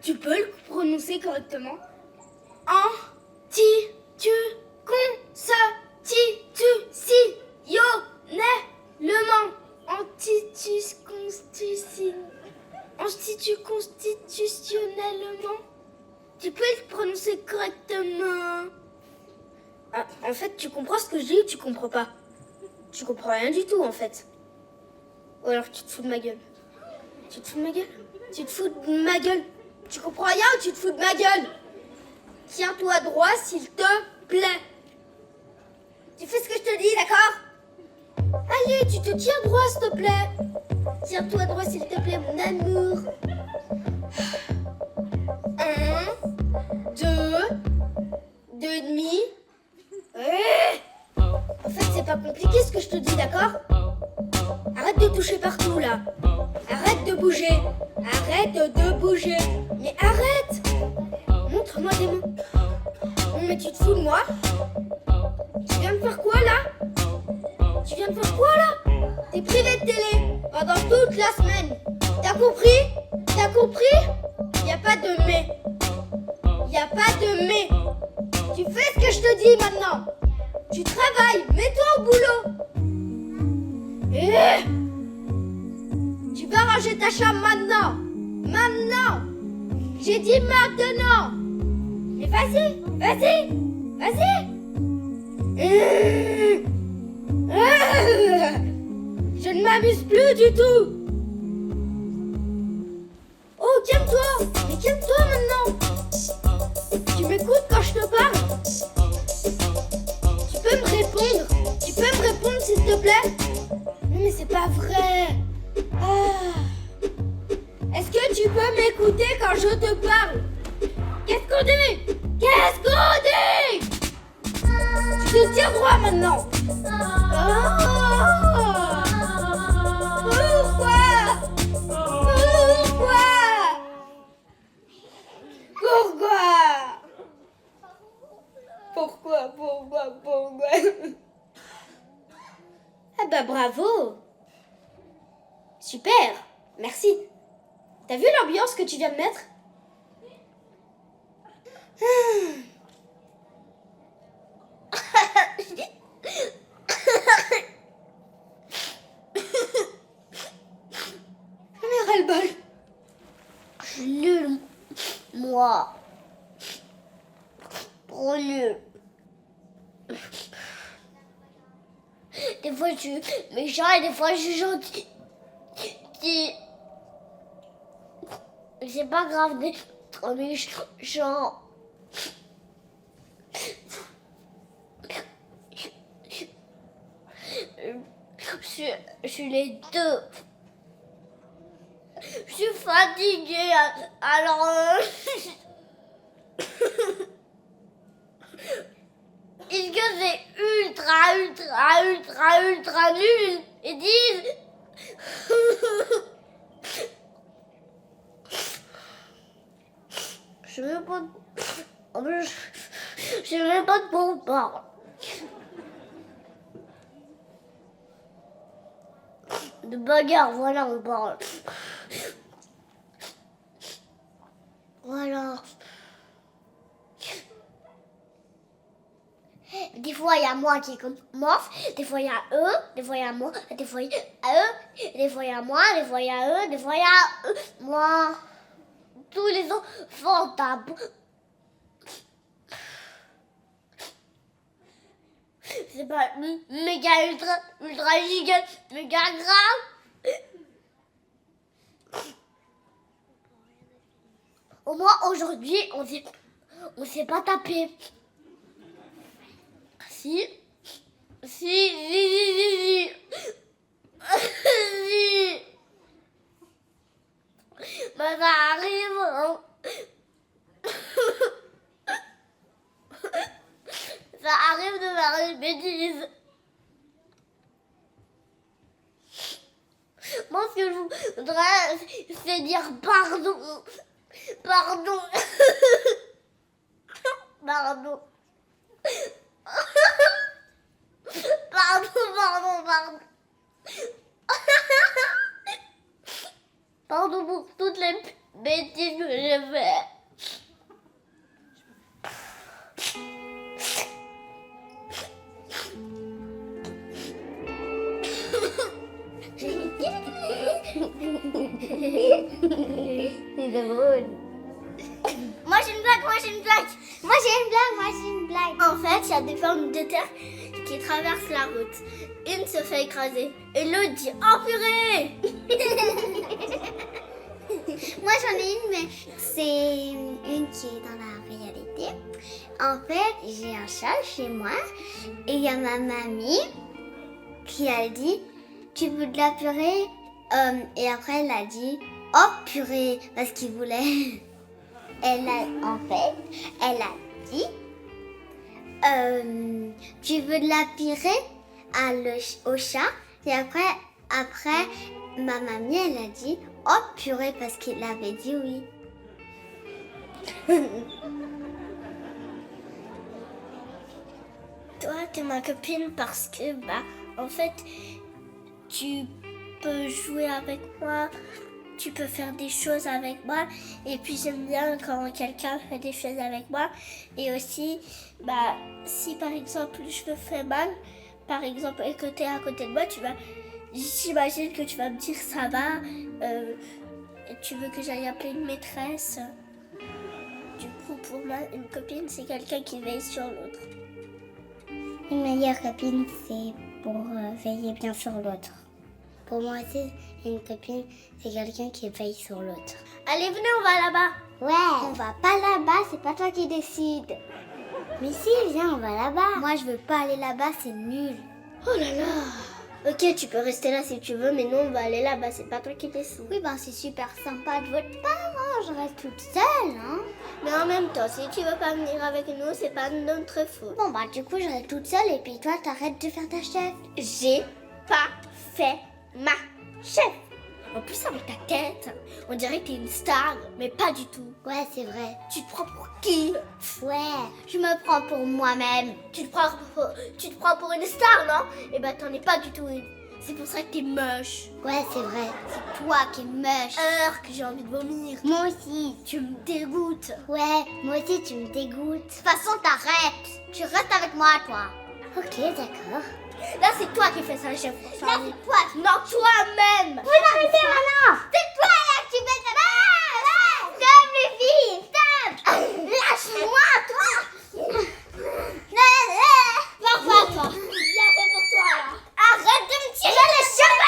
Tu peux le prononcer correctement? Constitutionnellement. Tu peux le prononcer correctement? Ah, en fait, tu comprends ce que je dis ou tu comprends pas? Tu comprends rien du tout, en fait. Ou alors tu te fous de ma gueule? Tu te fous de ma gueule? Tu te fous de ma gueule? Tu comprends rien ou tu te fous de ma gueule? Tiens-toi droit, s'il te plaît. Tu fais ce que je te dis, d'accord? Allez, tu te tiens droit, s'il te plaît. Tiens-toi droit, s'il te plaît, mon amour. 1, 2, 2,5. En fait, c'est pas compliqué ce que je te dis, d'accord? Arrête de toucher partout, là. Arrête de bouger. Arrête de bouger. Mais arrête! Montre-moi des mots. Non, mais tu te fous de moi? Tu viens de faire quoi, là? Tu viens de faire quoi, là? T'es privé de télé pendant toute la semaine. T'as compris? T'as compris? Y a pas de mais. Y a pas de mais. Tu fais ce que je te dis maintenant. Tu travailles, mets-toi au boulot. Tu vas ranger ta chambre maintenant. Maintenant. J'ai dit maintenant. Mais vas-y, vas-y, vas-y. Je ne m'amuse plus du tout. Oh, calme-toi. Mais calme-toi maintenant. Tu m'écoutes quand je te parle? Tu peux me répondre? Tu peux me répondre s'il te plaît? Non mais c'est pas vrai. Est-ce que tu peux m'écouter quand je te parle? Qu'est-ce qu'on dit? Qu'est-ce qu'on dit? Tu te tiens droit maintenant. Pourquoi? Pourquoi? Ah bah bravo. Super, merci. T'as vu l'ambiance que tu viens de mettre? Mais ras-le-bol. Je suis nulle, moi. Trop nulle. Des fois je suis méchant et des fois je suis gentil. C'est pas grave d'être méchant. Je suis les deux. Je suis fatiguée, alors est-ce que c'est ultra nul? Et disent je sais même pas. En plus, je sais même pas de quoi on parle. De bagarre, voilà, on parle. Voilà. Des fois, il y a moi qui commence, des fois, il y a eux, des fois, il y a moi, des fois, il y a eux, des fois, il y a moi, des fois, il y a eux, des fois, il y a eux. Moi, tous les enfants tapent. C'est pas méga ultra giga méga grave. Au moins aujourd'hui on s'est pas tapé. Si. Si. Bah ça arrive hein. Ça arrive de faire une bêtise. Moi, ce que je voudrais, c'est dire pardon. Pardon. Pardon. Pardon. bêtise que j'ai fait. C'est drôle. Moi j'ai une blague, moi j'ai une blague. Moi j'ai une blague, moi j'ai une blague. En fait, il y a des pommes de terre qui traversent la route. Une se fait écraser et l'autre dit « Oh purée !» Moi j'en ai une, mais c'est une qui est dans la réalité. En fait, j'ai un chat chez moi et il y a ma mamie qui a dit « Tu veux de la purée ?» Et après elle a dit « Oh purée !» parce qu'il voulait... Elle a dit tu veux de la purée au chat et après ma mamie elle a dit oh purée parce qu'il avait dit oui. Toi t'es ma copine parce que en fait tu peux jouer avec moi. Tu peux faire des choses avec moi et puis j'aime bien quand quelqu'un fait des choses avec moi et aussi si par exemple je me fais mal par exemple et que tu es à côté de moi j'imagine que tu vas me dire ça va et tu veux que j'aille appeler une maîtresse. Du coup pour moi une copine c'est quelqu'un qui veille sur l'autre. Une meilleure copine c'est pour veiller bien sur l'autre. Pour moi aussi, une copine, c'est quelqu'un qui veille sur l'autre. Allez, venez, on va là-bas. Ouais. On va pas là-bas, c'est pas toi qui décide. Mais si, viens, on va là-bas. Moi, je veux pas aller là-bas, c'est nul. Oh là là. Ok, tu peux rester là si tu veux, mais nous, on va aller là-bas, c'est pas toi qui décide. Oui, c'est super sympa de votre part, hein. Je reste toute seule, hein. Mais en même temps, si tu veux pas venir avec nous, c'est pas notre faute. Bon, du coup, je reste toute seule et puis toi, t'arrêtes de faire ta chef. J'ai pas fait ma chef. En plus avec ta tête, on dirait que t'es une star, mais pas du tout. Ouais, c'est vrai. Tu te prends pour qui? Ouais, je me prends pour moi-même. Tu te prends pour une star, non? Eh t'en es pas du tout une. C'est pour ça que t'es moche. Ouais, c'est vrai. C'est toi qui es moche. Que j'ai envie de vomir. Moi aussi. Tu me dégoûtes. Ouais, moi aussi tu me dégoûtes. De toute façon, t'arrêtes. Tu restes avec moi, toi. Ok, d'accord. Là, c'est toi qui fais ça, chef. Là, c'est toi. Non, toi-même. Vous arrêtez maintenant. C'est toi, là, que tu fais ça. Stop, les filles. Stop. Lâche-moi, toi. Parfois, toi. Bien fait pour toi, là. Arrête de me tirer les cheveux.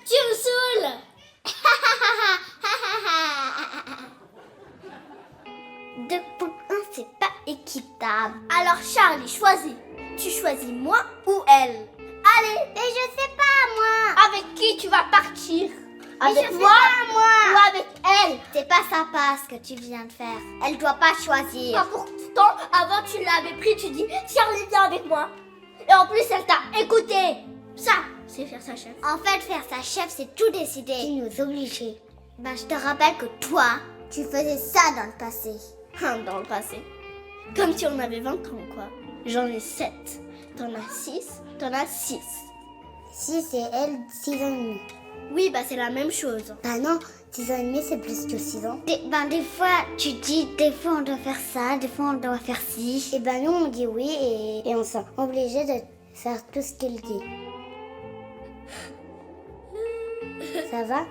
Tu me saoules. 2 pour 1, c'est pas équitable. Alors Charlie, choisis. Tu choisis moi ou elle? Allez. Mais je sais pas, moi. Avec qui tu vas partir? Avec moi ou avec elle? C'est pas sympa ce que tu viens de faire. Elle doit pas choisir. Pourtant, avant tu l'avais pris, tu dis Charlie viens avec moi. Et en plus, elle t'a écouté. Ça, c'est faire sa chef. En fait, faire sa chef, c'est tout décider. C'est nous obliger. Je te rappelle que toi, tu faisais ça dans le passé. Dans le passé. Comme si on avait 20 ans, quoi. J'en ai 7. T'en as 6. T'en as 6. 6 et elle, 6 ans et demi. Oui, c'est la même chose. Non, 6 ans et demi, c'est plus que 6 ans. Des fois, tu dis, des fois on doit faire ça, des fois on doit faire ci. Et nous, on dit oui et on sent obligé de faire tout ce qu'elle dit. Ça va?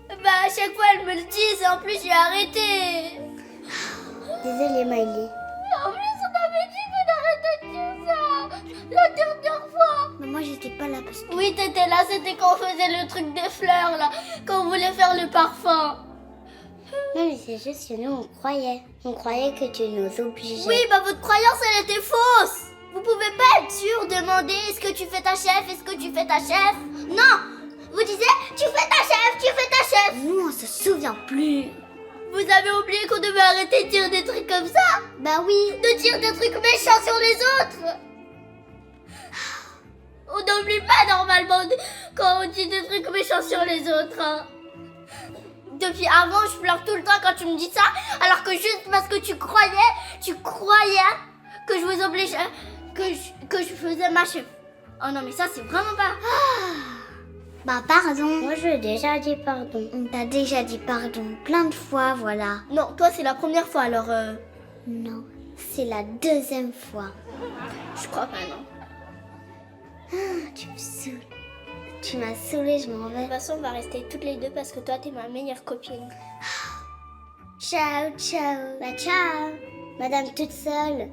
À chaque fois, elle me le dit et en plus, j'ai arrêté. Désolée, Miley. En plus, on avait dit qu'on arrêtait de dire ça la dernière fois. Mais moi, j'étais pas là parce que... Oui, t'étais là, c'était quand on faisait le truc des fleurs, là. Quand on voulait faire le parfum. Non, mais c'est juste que nous, on croyait. On croyait que tu nous obligeais. Oui, votre croyance, elle était fausse. Vous pouvez pas être sûr, demander est-ce que tu fais ta chef, est-ce que tu fais ta chef. Non. Vous disiez, tu fais ta chef, tu fais ta chef. Nous, on se souvient plus. Vous avez oublié qu'on devait arrêter de dire des trucs comme ça? Oui. De dire des trucs méchants sur les autres. On n'oublie pas normalement quand on dit des trucs méchants sur les autres. Hein. Depuis avant, je pleure tout le temps quand tu me dis ça, alors que juste parce que tu croyais que je vous obligeais, que je faisais ma chef. Oh non, mais ça, c'est vraiment pas... Bah pardon. Moi je lui ai déjà dit pardon. On t'a déjà dit pardon plein de fois, voilà. Non, toi c'est la première fois alors... Non, c'est la deuxième fois. Je crois pas, non. Tu me saoules. Tu m'as saoulée, je m'en De vais. toute façon, on va rester toutes les deux parce que toi t'es ma meilleure copine. Ciao, ciao. Bah ciao. Madame toute seule.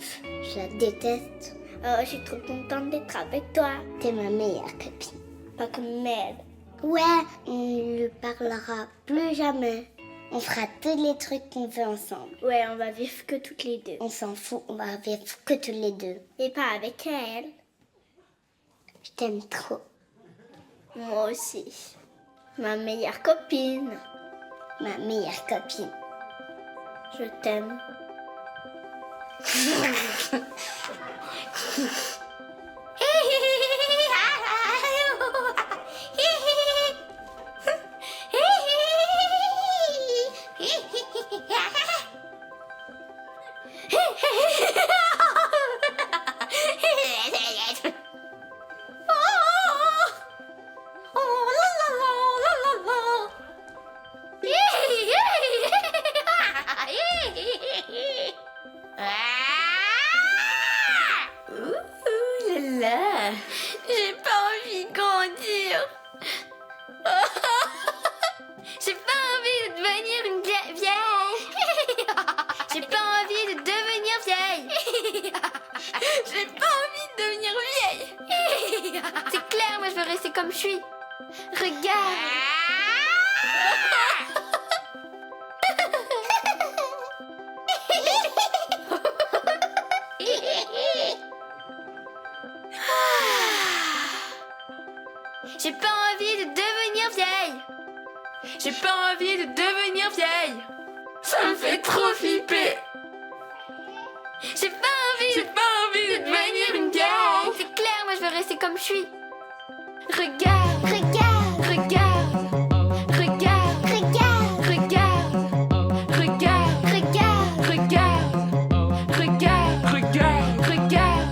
Je la déteste. Je suis trop contente d'être avec toi. T'es ma meilleure copine. Pas comme Mel. Ouais, on ne lui parlera plus jamais. On fera tous les trucs qu'on veut ensemble. Ouais, on va vivre que toutes les deux. On s'en fout, on va vivre que tous les deux. Et pas avec elle. Je t'aime trop. Moi aussi. Ma meilleure copine. Ma meilleure copine. Je t'aime. J'ai pas envie de grandir. J'ai pas envie de devenir une vieille. J'ai pas envie de devenir vieille. J'ai pas envie de devenir vieille. C'est clair, moi je veux rester comme je suis. Regarde. J'ai pas envie de devenir vieille. J'ai pas envie de devenir vieille. Ça me fait trop flipper. J'ai pas envie de devenir une vieille. C'est clair, moi je veux rester comme je suis. Regarde, regarde, regarde, regarde, regarde, regarde, regarde, regarde, regarde, regarde, regarde, regarde.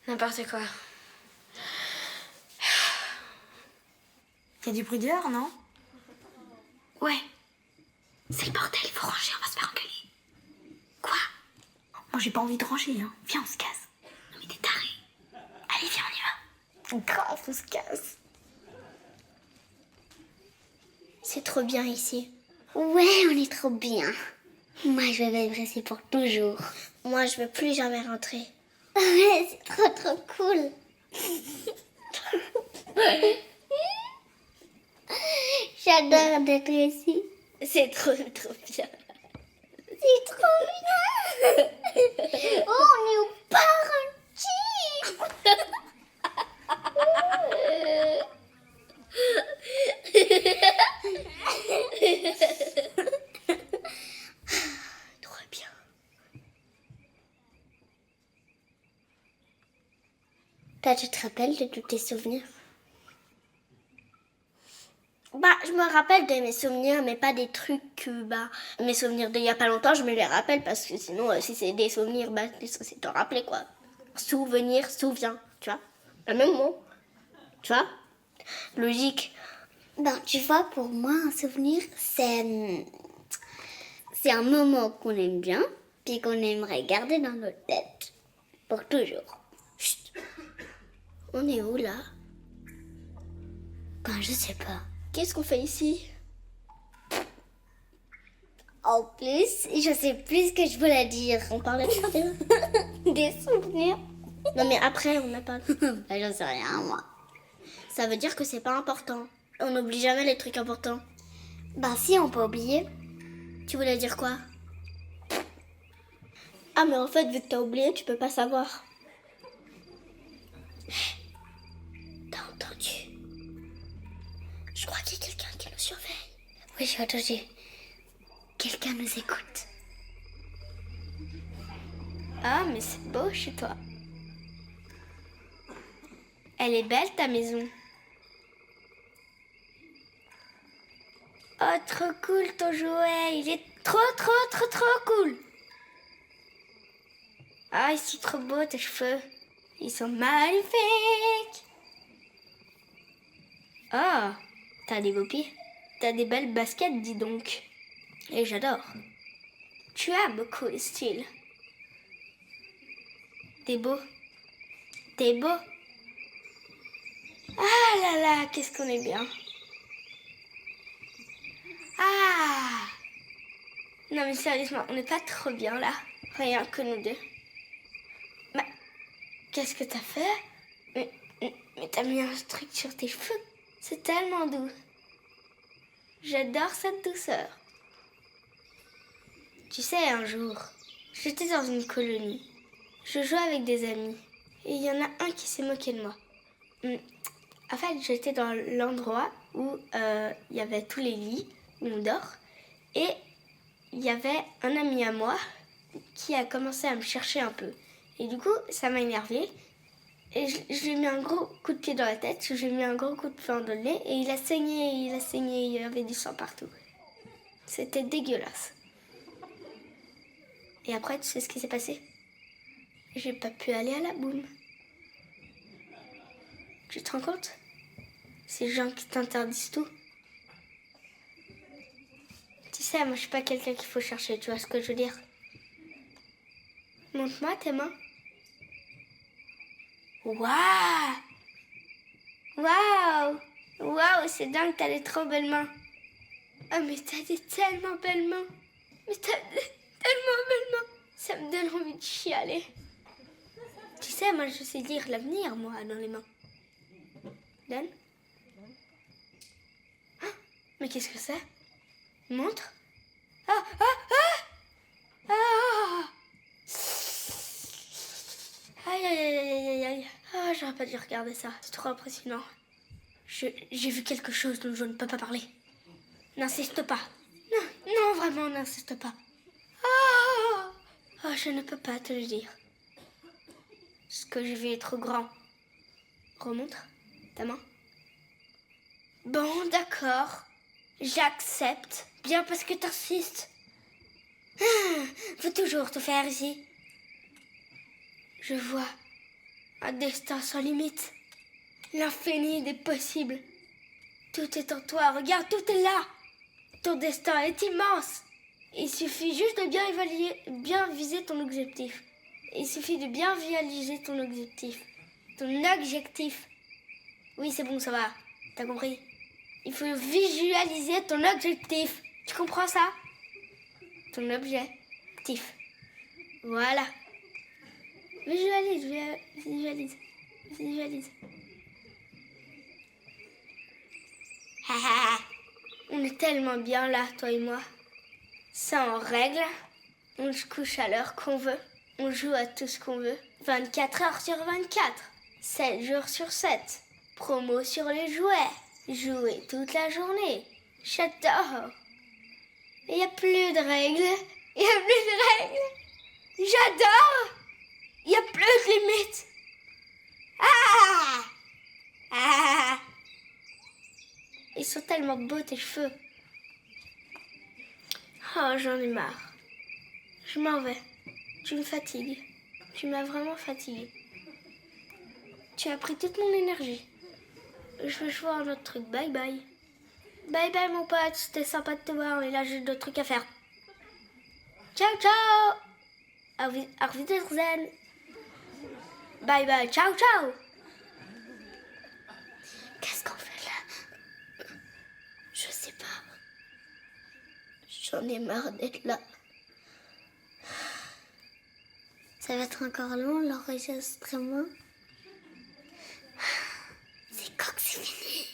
N'importe quoi. Y a du bruit dehors, non? Ouais. C'est le bordel, faut ranger, on va se faire engueuler. Quoi? Moi j'ai pas envie de ranger, hein. Viens, on se casse. Non mais t'es taré. Allez, viens, on y va. Grave, on se casse. C'est trop bien ici. Ouais, on est trop bien. Moi, je vais vivre ici pour toujours. Moi, je veux plus jamais rentrer. Ouais, c'est trop trop cool. J'adore d'être ici. C'est trop bien. C'est trop bien. Oh, on est au paradis. Trop bien. Toi, tu te rappelles de tous tes souvenirs? Bah, je me rappelle de mes souvenirs, mais pas des trucs que, mes souvenirs d'il y a pas longtemps, je me les rappelle parce que sinon, si c'est des souvenirs, c'est t'en rappeler, quoi. Souvenir, souviens, tu vois. Le même mot. Tu vois? Logique. Ben, tu vois, pour moi, un souvenir, c'est un moment qu'on aime bien, puis qu'on aimerait garder dans notre tête pour toujours. Chut. On est où, là? Ben, je sais pas. Qu'est-ce qu'on fait ici? En plus, je sais plus ce que je voulais dire. On parlait de ça, déjà? Des souvenirs. Non, mais après, on a pas... Ben, j'en sais rien, moi. Ça veut dire que c'est pas important. On n'oublie jamais les trucs importants. Ben, si, on peut oublier. Tu voulais dire quoi? Ah, mais en fait, vu que t'as oublié, tu peux pas savoir. T'as entendu? Je crois qu'il y a quelqu'un qui nous surveille. Oui, j'ai entendu. Quelqu'un nous écoute. Ah, mais c'est beau chez toi. Elle est belle, ta maison. Oh, trop cool ton jouet. Il est trop cool. Ah, ils sont trop beaux, tes cheveux. Ils sont magnifiques. Ah, t'as des beaux pieds. T'as des belles baskets, dis donc. Et j'adore. Tu as beaucoup de style. T'es beau. T'es beau. Ah là là, qu'est-ce qu'on est bien. Ah. Non mais sérieusement, on n'est pas trop bien là. Rien que nous deux. Bah, qu'est-ce que t'as fait? Mais t'as mis un truc sur tes cheveux. C'est tellement doux. J'adore cette douceur. Tu sais, un jour, j'étais dans une colonie. Je jouais avec des amis. Et il y en a un qui s'est moqué de moi. En fait, j'étais dans l'endroit où il y avait tous les lits où on dort. Et il y avait un ami à moi qui a commencé à me chercher un peu. Et du coup, ça m'a énervée. Et je lui ai mis un gros coup de pied dans la tête, je lui ai mis un gros coup de pied dans le nez et il a saigné, il y avait du sang partout. C'était dégueulasse. Et après, tu sais ce qui s'est passé? J'ai pas pu aller à la boum. Tu te rends compte? Ces gens qui t'interdisent tout. Tu sais, moi je suis pas quelqu'un qu'il faut chercher, tu vois ce que je veux dire? Montre-moi tes mains. Waouh! Waouh! Waouh, c'est dingue, t'as des trop belles mains. Oh, mais t'as des tellement belles mains. Mais t'as des tellement belles mains. Ça me donne envie de chialer. Tu sais, moi je sais lire l'avenir, moi, dans les mains. Donne. Ah, mais qu'est-ce que c'est? Montre. Ah, ah, ah! Ah! Aïe, aïe, aïe, aïe, aïe, aïe. Ah, j'aurais pas dû regarder ça. C'est trop impressionnant. J'ai vu quelque chose dont je ne peux pas parler. N'insiste pas. Non, non, vraiment, n'insiste pas. Ah! Oh, je ne peux pas te le dire. Ce que je vais est trop grand. Remontre ta main. Bon, d'accord. J'accepte. Bien parce que t'insistes. Faut toujours tout faire ici. Je vois un destin sans limite. L'infini des possibles. Tout est en toi. Regarde, tout est là. Ton destin est immense. Il suffit juste de bien viser ton objectif. Il suffit de bien visualiser ton objectif. Ton objectif. Oui, c'est bon, ça va. T'as compris? Il faut visualiser ton objectif. Tu comprends ça? Ton objectif. Voilà. Visualise, visualise, visualise. On est tellement bien là, toi et moi. Ça en règle. On se couche à l'heure qu'on veut. On joue à tout ce qu'on veut. 24 heures sur 24. 7 jours sur 7. Promo sur les jouets. Jouer toute la journée. J'adore. Il n'y a plus de règles. Il n'y a plus de règles. J'adore. Il n'y a plus de limites. Ah! Ah! Ils sont tellement beaux tes cheveux. Oh, j'en ai marre. Je m'en vais. Tu me fatigues. Tu m'as vraiment fatiguée. Tu as pris toute mon énergie. Je veux jouer à un autre truc. Bye bye. Bye bye mon pote. C'était sympa de te voir, mais là j'ai d'autres trucs à faire. Ciao ciao. Auf Wiedersehen. Bye bye. Ciao ciao. Qu'est-ce qu'on fait là? Je sais pas. J'en ai marre d'être là. Ça va être encore long l'enregistrement. C'est quand que c'est fini?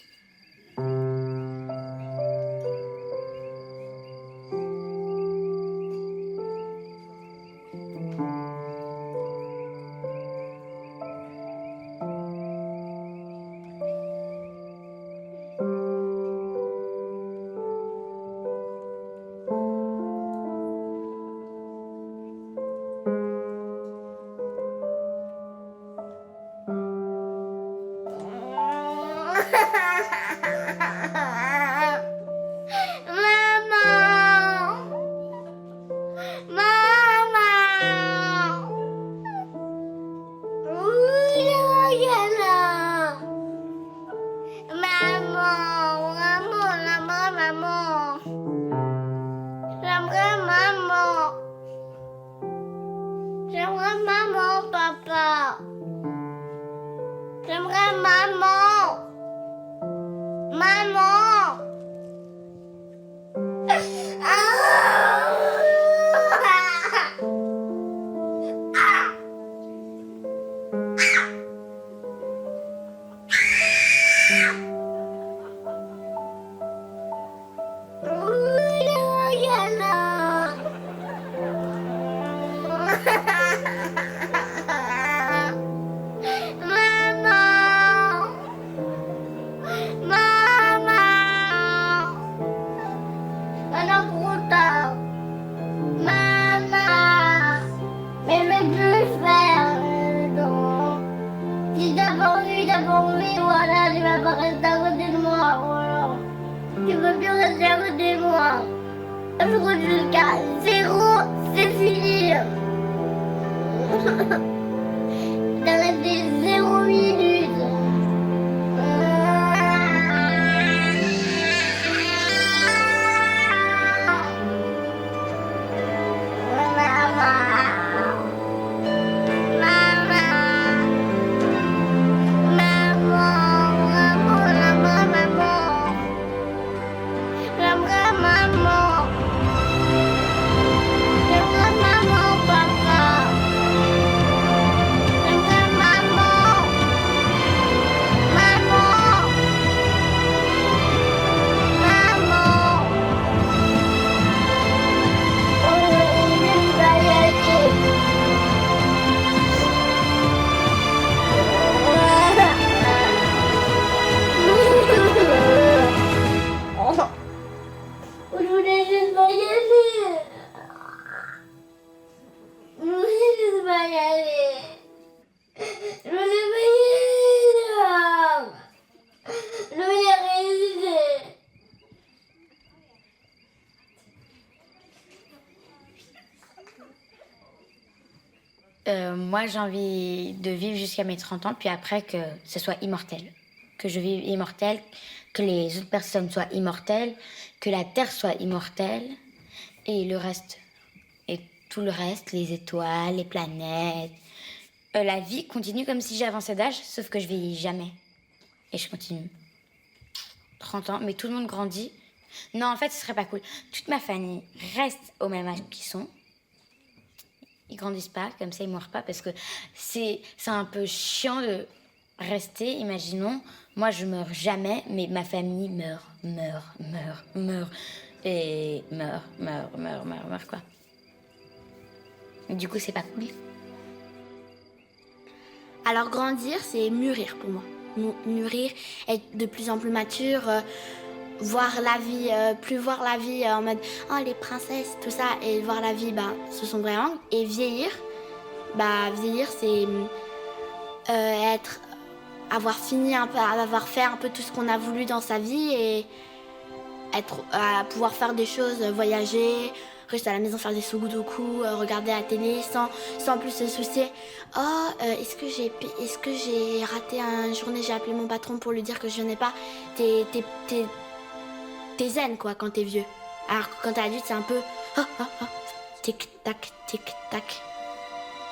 J'aimerais maman, papa. J'aimerais maman. Maman. Voilà, tu vas pas rester à côté de moi. Voilà. Tu veux plus rester à côté de moi. Je compte jusqu'à 0, c'est fini. T'as resté 0 minutes. Moi, j'ai envie de vivre jusqu'à mes 30 ans, puis après que ce soit immortel. Que je vive immortel, que les autres personnes soient immortelles, que la Terre soit immortelle, et le reste. Et tout le reste, les étoiles, les planètes. La vie continue comme si j'avançais d'âge, sauf que je vieillis jamais. Et je continue. 30 ans, mais tout le monde grandit. Non, en fait, ce serait pas cool. Toute ma famille reste au même âge qu'ils sont. Ils grandissent pas, comme ça ils mourent pas, parce que c'est un peu chiant rester, imaginons, moi je meurs jamais, mais ma famille meurt. Et meurt, quoi. Et du coup, c'est pas cool. Alors grandir, c'est mûrir pour moi. Mûrir, être de plus en plus mature, voir la vie, plus voir la vie en mode oh les princesses, tout ça, et voir la vie, ce sont vraiment. Et vieillir, vieillir c'est avoir fini un peu, avoir fait un peu tout ce qu'on a voulu dans sa vie et pouvoir faire des choses, voyager, rester à la maison, faire des sudoku, regarder la télé sans plus se soucier. Oh, est-ce que j'ai raté une journée, j'ai appelé mon patron pour lui dire que je venais pas. T'es zen quoi quand t'es vieux. Alors que quand t'es adulte, c'est un peu tic-tac, tic-tac,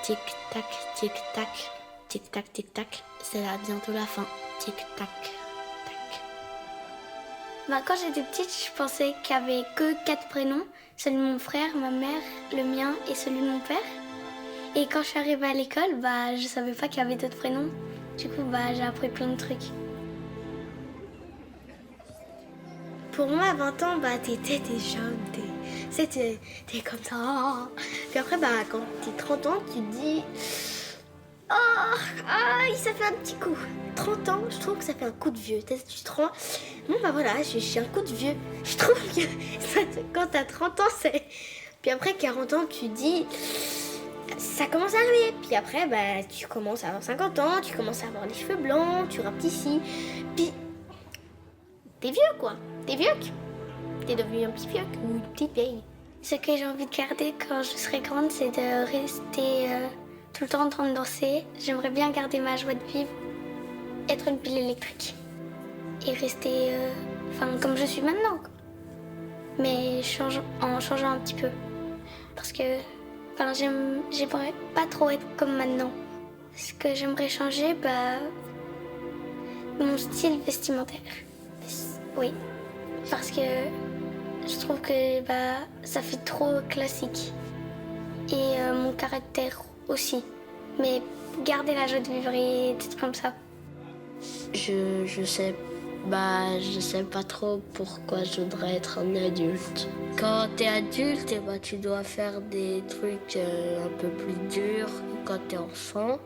tic-tac, tic-tac, tic-tac, tic-tac. C'est là bientôt la fin. Tic-tac. Quand j'étais petite, je pensais qu'il n'y avait que 4 prénoms. Celui de mon frère, ma mère, le mien et celui de mon père. Et quand je suis arrivée à l'école, je savais pas qu'il y avait d'autres prénoms. Du coup, j'ai appris plein de trucs. Pour moi, à 20 ans, t'es jeune, t'es comme ça. Puis après, quand t'es 30 ans, tu te dis... ça fait un petit coup. 30 ans, je trouve que ça fait un coup de vieux. Tu te rends... Bon, voilà, je suis un coup de vieux. Je trouve que quand t'as 30 ans, c'est... Puis après, 40 ans, tu dis... Ça commence à arriver. Puis après, tu commences à avoir 50 ans, tu commences à avoir les cheveux blancs, tu rapetissis. Puis... T'es vieux, quoi. T'es vieux. T'es devenu un petit vieux ou une petite vieille. Ce que j'ai envie de garder quand je serai grande, c'est de rester... tout le temps en train de danser. J'aimerais bien garder ma joie de vivre, être une pile électrique et rester comme je suis maintenant. Quoi. Mais en changeant un petit peu. Parce que j'aimerais pas trop être comme maintenant. Ce que j'aimerais changer, mon style vestimentaire. Oui, parce que je trouve que ça fait trop classique. Et mon caractère aussi, mais garder la joie de vivre et des trucs comme ça. Je sais pas trop pourquoi je voudrais être un adulte. Quand t'es adulte, tu dois faire des trucs un peu plus durs que quand t'es enfant.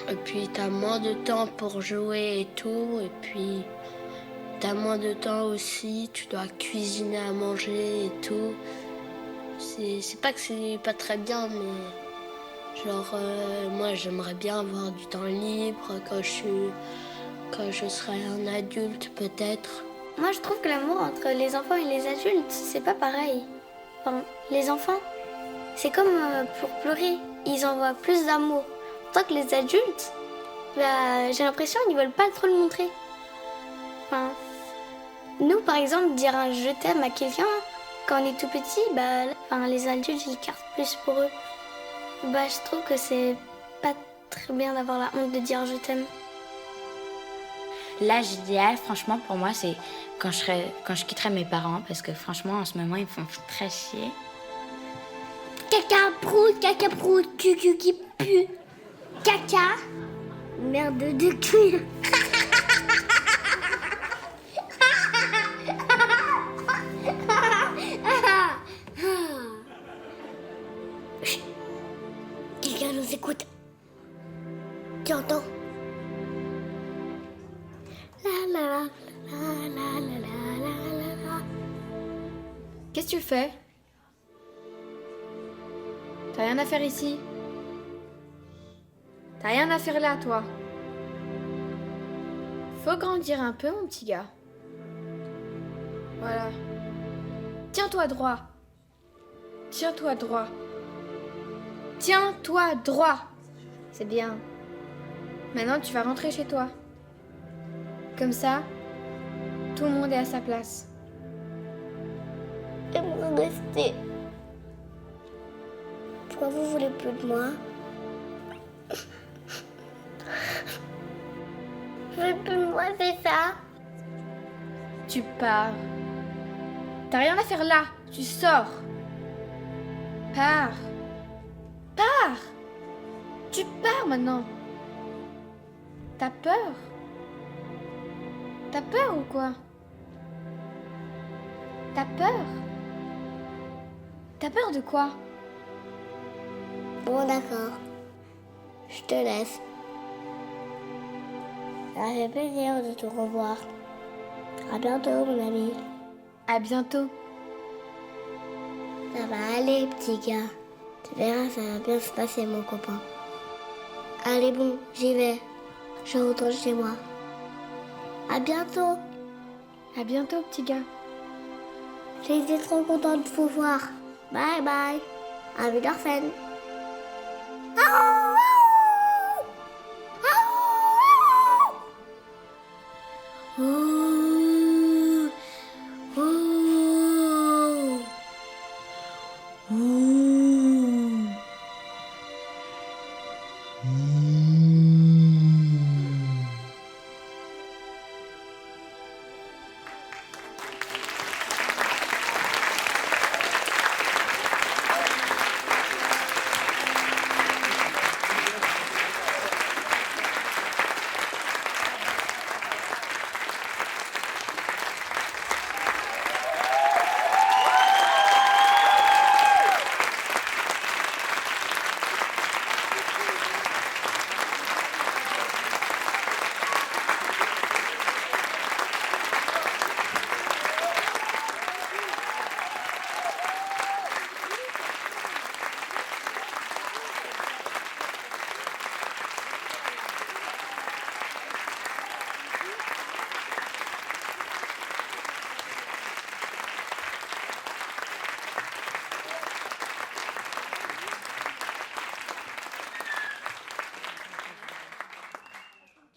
Et puis t'as moins de temps pour jouer et tout, et puis t'as moins de temps aussi, tu dois cuisiner à manger et tout. C'est pas que c'est pas très bien, mais moi j'aimerais bien avoir du temps libre quand je serai un adulte peut-être. Moi je trouve que l'amour entre les enfants et les adultes, c'est pas pareil. Les enfants, c'est comme pour pleurer, ils envoient plus d'amour. Tant que les adultes, j'ai l'impression qu'ils veulent pas trop le montrer. Nous par exemple, dire un je t'aime à quelqu'un, quand on est tout petit, les adultes, ils gardent plus pour eux. Je trouve que c'est pas très bien d'avoir la honte de dire je t'aime. L'âge idéal, franchement, pour moi, c'est quand je quitterai mes parents, parce que franchement, en ce moment, ils me font très chier. Caca prout, cucu qui pue. Caca, merde de cul. Quelqu'un nous écoute. Tu entends? La la la la la la la la. Qu'est-ce que tu fais? T'as rien à faire ici. T'as rien à faire là, toi. Faut grandir un peu, mon petit gars. Voilà. Tiens-toi droit. Tiens-toi droit. Tiens-toi droit. C'est bien. Maintenant, tu vas rentrer chez toi. Comme ça, tout le monde est à sa place. J'aimerais rester. Pourquoi vous voulez plus de moi? Je veux plus de moi, c'est ça? Tu pars. T'as rien à faire là. Tu sors. Pars. Pars. Tu pars maintenant. T'as peur? T'as peur ou quoi? T'as peur? T'as peur de quoi? Bon, d'accord. Je te laisse. Ça fait plaisir de te revoir. À bientôt, mon ami. À bientôt. Ça va aller, petit gars. Tu verras, ça va bien se passer, mon copain. Allez, bon, j'y vais. Je retourne chez moi. À bientôt. À bientôt, petit gars. J'ai été trop contente de vous voir. Bye bye. À Wiedersehen.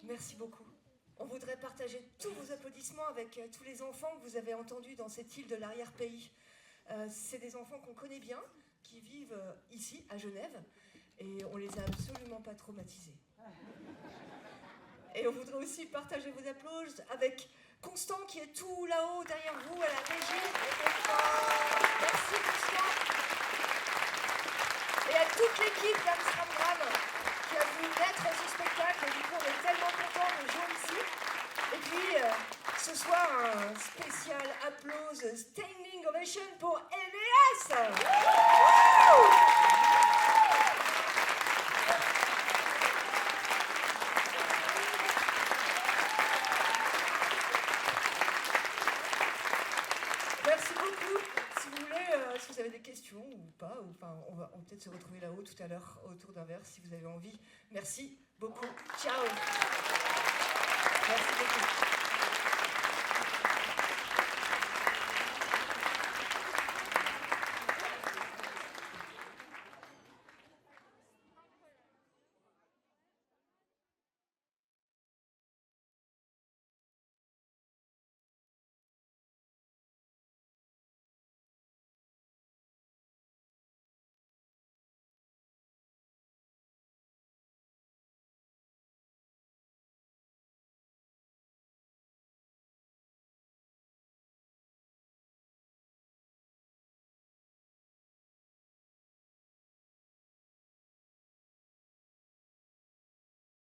Merci beaucoup. On voudrait partager tous vos applaudissements avec tous les enfants que vous avez entendus dans cette île de l'arrière-pays. C'est des enfants qu'on connaît bien, qui vivent ici, à Genève, et on les a absolument pas traumatisés. Et on voudrait aussi partager vos applaudissements avec Constant, qui est tout là-haut, derrière vous, à la régie. Merci, Constant. Et à toute l'équipe d'Amsterdam qui a voulu naître ce spectacle. Et du coup, on est tellement contents de jouer ici. Et puis, ce soir, un spécial applause, standing ovation pour Elias. Merci beaucoup. Si vous voulez, si vous avez des questions ou pas, on va peut-être se retrouver là-haut tout à l'heure autour d'un verre si vous avez envie. Merci beaucoup. Ciao. Merci beaucoup.